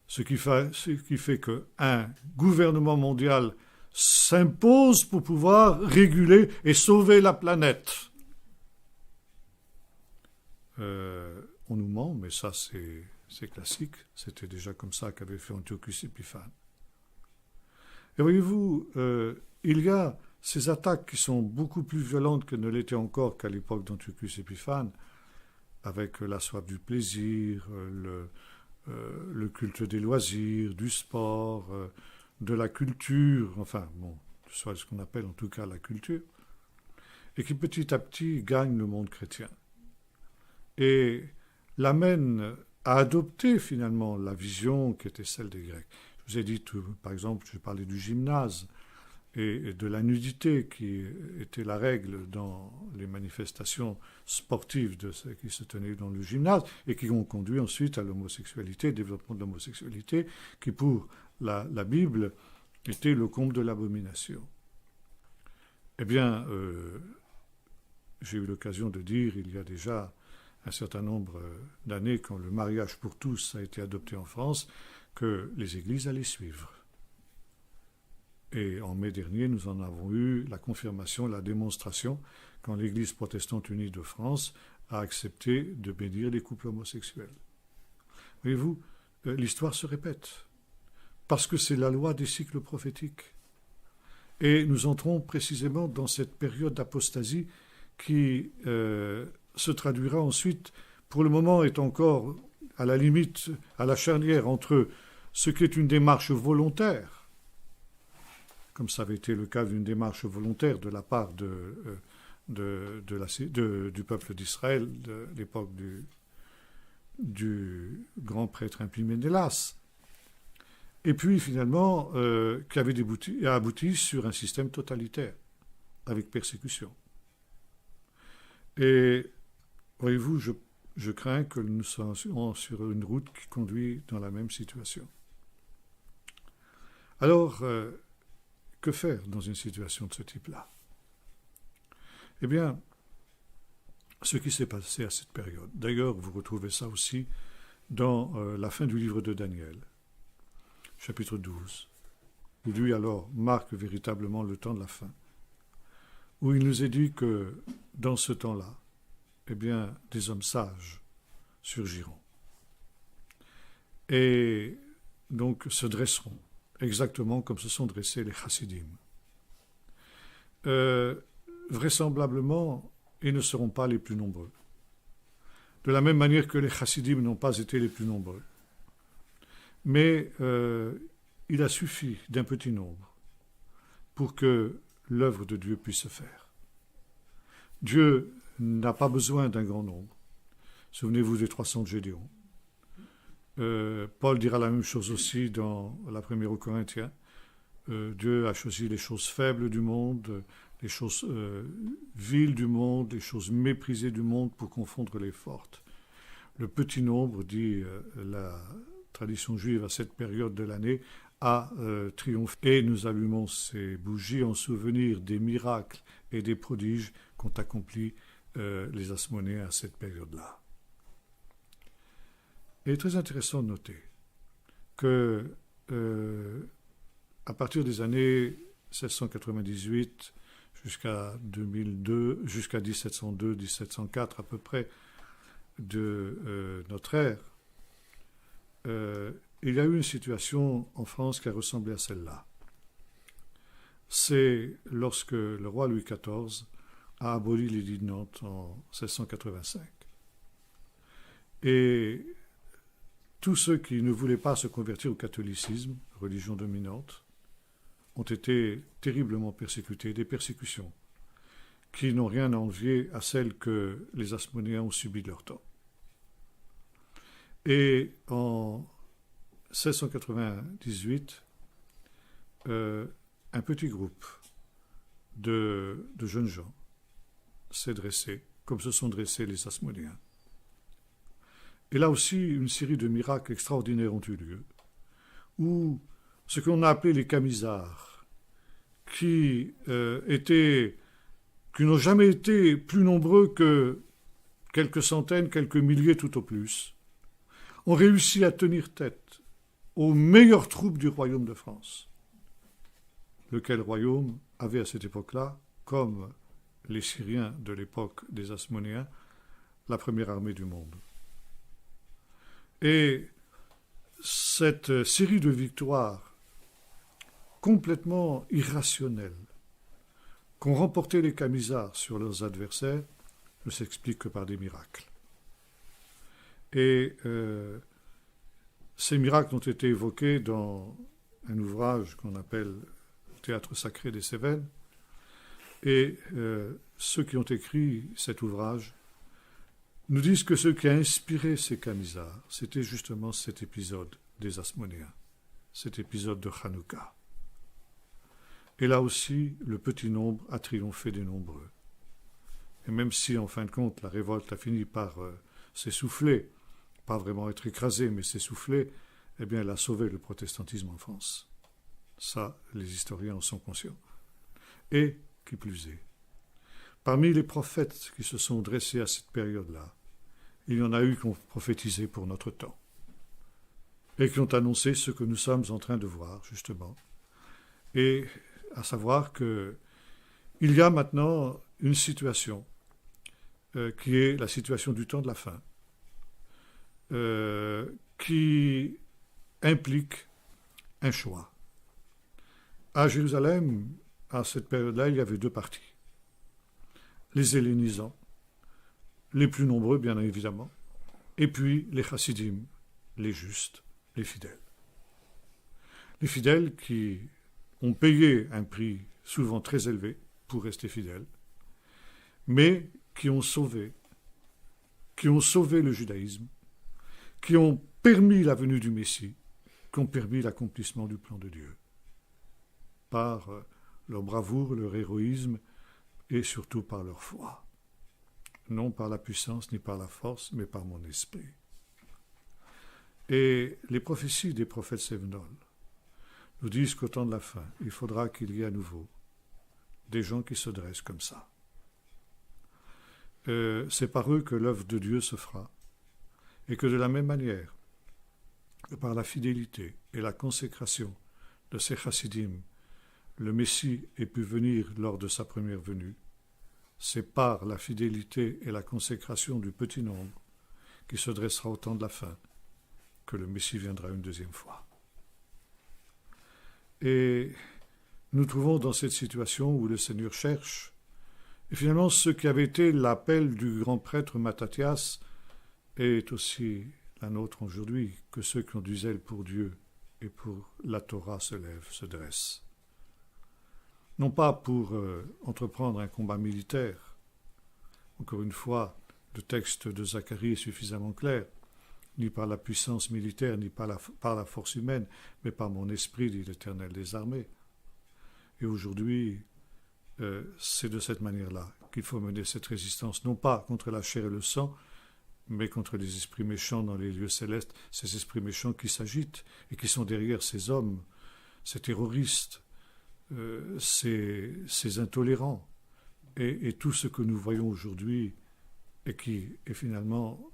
[SPEAKER 1] Ce qui fait qu'un gouvernement mondial s'impose pour pouvoir réguler et sauver la planète. On nous ment, mais ça c'est classique. C'était déjà comme ça qu'avait fait Antiochus Épiphane. Et voyez-vous, il y a ces attaques qui sont beaucoup plus violentes que ne l'étaient encore qu'à l'époque d'Antiochus Épiphane, avec la soif du plaisir, le culte des loisirs, du sport, de la culture, enfin, bon, soit ce qu'on appelle en tout cas la culture, et qui petit à petit gagne le monde chrétien. Et l'amène à adopter finalement la vision qui était celle des Grecs. Je vous ai dit, par exemple, je parlais du gymnase et de la nudité qui était la règle dans les manifestations sportives qui se tenaient dans le gymnase et qui ont conduit ensuite à l'homosexualité, au développement de l'homosexualité, qui pour la Bible était le comble de l'abomination. Eh bien, j'ai eu l'occasion de dire il y a déjà un certain nombre d'années, quand le mariage pour tous a été adopté en France, que les églises allaient suivre. Et en mai dernier, nous en avons eu la confirmation, la démonstration, quand l'Église protestante unie de France a accepté de bénir les couples homosexuels. Voyez-vous, l'histoire se répète, parce que c'est la loi des cycles prophétiques. Et nous entrons précisément dans cette période d'apostasie qui se traduira ensuite, pour le moment est encore à la limite, à la charnière entre ce qui est une démarche volontaire, comme ça avait été le cas d'une démarche volontaire de la part du peuple d'Israël de l'époque du grand prêtre impie Ménélas, et puis finalement qui avait abouti sur un système totalitaire, avec persécution. Et voyez-vous, je crains que nous soyons sur une route qui conduit dans la même situation. Alors, que faire dans une situation de ce type-là? Eh bien, ce qui s'est passé à cette période. D'ailleurs, vous retrouvez ça aussi dans la fin du livre de Daniel, chapitre 12, où lui alors marque véritablement le temps de la fin, où il nous est dit que dans ce temps-là, eh bien, des hommes sages surgiront et donc se dresseront, exactement comme se sont dressés les chassidim. Vraisemblablement, ils ne seront pas les plus nombreux. De la même manière que les chassidim n'ont pas été les plus nombreux. Mais il a suffi d'un petit nombre pour que l'œuvre de Dieu puisse se faire. Dieu n'a pas besoin d'un grand nombre. Souvenez-vous des 300 de Gédéon. Paul dira la même chose aussi dans la première aux Corinthiens. Dieu a choisi les choses faibles du monde, les choses viles du monde, les choses méprisées du monde pour confondre les fortes. Le petit nombre, dit la tradition juive à cette période de l'année, a triomphé. Et nous allumons ces bougies en souvenir des miracles et des prodiges qu'ont accomplis les Asmonéens à cette période-là. Il est très intéressant de noter que à partir des années 1698 jusqu'à 2002, jusqu'à 1702-1704 à peu près de notre ère, il y a eu une situation en France qui a ressemblé à celle-là. C'est lorsque le roi Louis XIV a aboli l'édit de Nantes en 1685. Et tous ceux qui ne voulaient pas se convertir au catholicisme, religion dominante, ont été terriblement persécutés, des persécutions qui n'ont rien à envier à celles que les Asmonéens ont subies de leur temps. Et en 1698, un petit groupe de jeunes gens s'est dressé, comme se sont dressés les Asmonéens. Et là aussi, une série de miracles extraordinaires ont eu lieu, où ce qu'on a appelé les camisards, qui n'ont jamais été plus nombreux que quelques centaines, quelques milliers tout au plus, ont réussi à tenir tête aux meilleures troupes du royaume de France, lequel royaume avait à cette époque-là, comme les Syriens de l'époque des Asmonéens, la première armée du monde. Et cette série de victoires complètement irrationnelles qu'ont remporté les Camisards sur leurs adversaires ne s'explique que par des miracles. Et ces miracles ont été évoqués dans un ouvrage qu'on appelle « Théâtre sacré des Cévennes ». Et ceux qui ont écrit cet ouvrage nous disent que ce qui a inspiré ces Camisards, c'était justement cet épisode des Asmonéens, cet épisode de Hanouka. Et là aussi, le petit nombre a triomphé des nombreux. Et même si, en fin de compte, la révolte a fini par s'essouffler, pas vraiment être écrasée, mais s'essouffler, eh bien, elle a sauvé le protestantisme en France. Ça, les historiens en sont conscients. Et, qui plus est, parmi les prophètes qui se sont dressés à cette période-là, il y en a eu qui ont prophétisé pour notre temps et qui ont annoncé ce que nous sommes en train de voir, justement. Et à savoir qu'il y a maintenant une situation qui est la situation du temps de la fin, qui implique un choix. À Jérusalem, à cette période-là, il y avait deux partis. Les hellénisants, les plus nombreux bien évidemment, et puis les chassidim, les justes, les fidèles. Les fidèles qui ont payé un prix souvent très élevé pour rester fidèles, mais qui ont sauvé le judaïsme, qui ont permis la venue du Messie, qui ont permis l'accomplissement du plan de Dieu, par leur bravoure, leur héroïsme, et surtout par leur foi. Non par la puissance ni par la force, mais par mon esprit. Et les prophéties des prophètes Sévenol nous disent qu'au temps de la fin, il faudra qu'il y ait à nouveau des gens qui se dressent comme ça. C'est par eux que l'œuvre de Dieu se fera, et que de la même manière que par la fidélité et la consécration de ces chassidim, le Messie ait pu venir lors de sa première venue, c'est par la fidélité et la consécration du petit nombre qui se dressera au temps de la fin que le Messie viendra une deuxième fois. Et nous trouvons dans cette situation où le Seigneur cherche, et finalement ce qui avait été l'appel du grand prêtre Mattathias est aussi la nôtre aujourd'hui, que ceux qui ont du zèle pour Dieu et pour la Torah se lèvent, se dressent. Non pas pour entreprendre un combat militaire, encore une fois, le texte de Zacharie est suffisamment clair, ni par la puissance militaire, ni par la force humaine, mais par mon esprit, dit l'Éternel des armées. Et aujourd'hui, c'est de cette manière-là qu'il faut mener cette résistance, non pas contre la chair et le sang, mais contre les esprits méchants dans les lieux célestes, ces esprits méchants qui s'agitent et qui sont derrière ces hommes, ces terroristes, ces intolérants, et tout ce que nous voyons aujourd'hui, et qui est finalement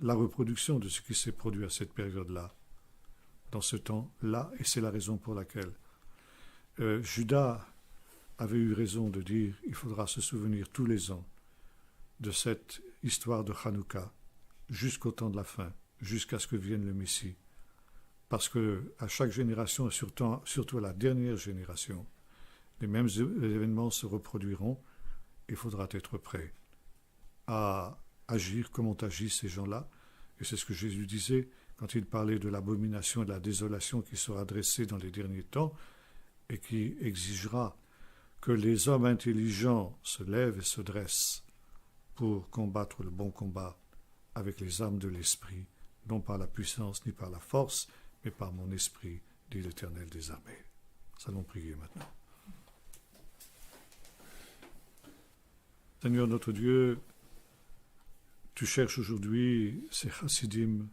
[SPEAKER 1] la reproduction de ce qui s'est produit à cette période-là, dans ce temps-là, et c'est la raison pour laquelle Judas avait eu raison de dire il faudra se souvenir tous les ans de cette histoire de Hanouka jusqu'au temps de la fin, jusqu'à ce que vienne le Messie. Parce que à chaque génération, et surtout à la dernière génération, les mêmes événements se reproduiront. Il faudra être prêt à agir comme ont agi ces gens-là. Et c'est ce que Jésus disait quand il parlait de l'abomination et de la désolation qui sera dressée dans les derniers temps et qui exigera que les hommes intelligents se lèvent et se dressent pour combattre le bon combat avec les armes de l'esprit, non par la puissance ni par la force, mais par mon esprit, dit l'Éternel des armées. Nous allons prier maintenant. Seigneur notre Dieu, tu cherches aujourd'hui ces chassidim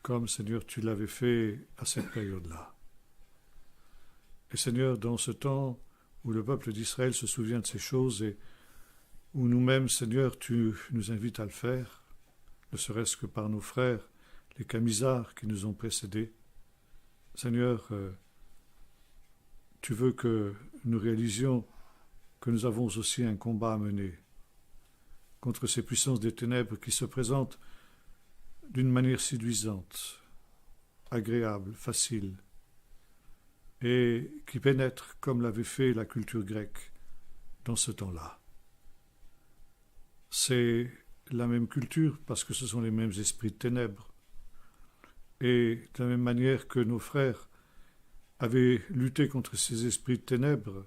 [SPEAKER 1] comme, Seigneur, tu l'avais fait à cette période-là. Et Seigneur, dans ce temps où le peuple d'Israël se souvient de ces choses et où nous-mêmes, Seigneur, tu nous invites à le faire, ne serait-ce que par nos frères, les camisards qui nous ont précédés. Seigneur, tu veux que nous réalisions que nous avons aussi un combat à mener contre ces puissances des ténèbres qui se présentent d'une manière séduisante, agréable, facile, et qui pénètrent comme l'avait fait la culture grecque dans ce temps-là. C'est la même culture parce que ce sont les mêmes esprits de ténèbres. Et de la même manière que nos frères avaient lutté contre ces esprits de ténèbres,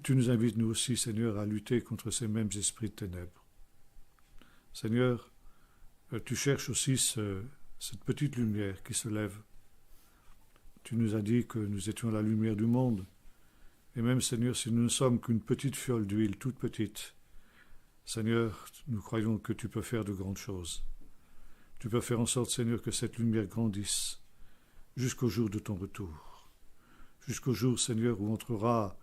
[SPEAKER 1] tu nous invites nous aussi, Seigneur, à lutter contre ces mêmes esprits de ténèbres. Seigneur, tu cherches aussi cette petite lumière qui se lève. Tu nous as dit que nous étions la lumière du monde. Et même, Seigneur, si nous ne sommes qu'une petite fiole d'huile, toute petite, Seigneur, nous croyons que tu peux faire de grandes choses. Tu peux faire en sorte, Seigneur, que cette lumière grandisse jusqu'au jour de ton retour. Jusqu'au jour, Seigneur, où entrera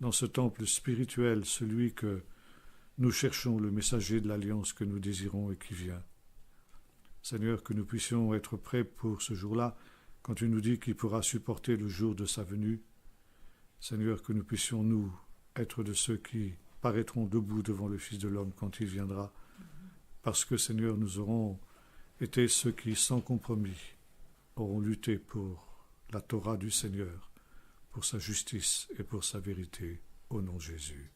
[SPEAKER 1] dans ce temple spirituel celui que nous cherchons, le messager de l'alliance que nous désirons et qui vient. Seigneur, que nous puissions être prêts pour ce jour-là, quand tu nous dis qu'il pourra supporter le jour de sa venue. Seigneur, que nous puissions, nous, être de ceux qui paraîtront debout devant le Fils de l'homme quand il viendra, parce que, Seigneur, nous aurons été ceux qui, sans compromis, auront lutté pour la Torah du Seigneur, pour sa justice et pour sa vérité, au nom de Jésus.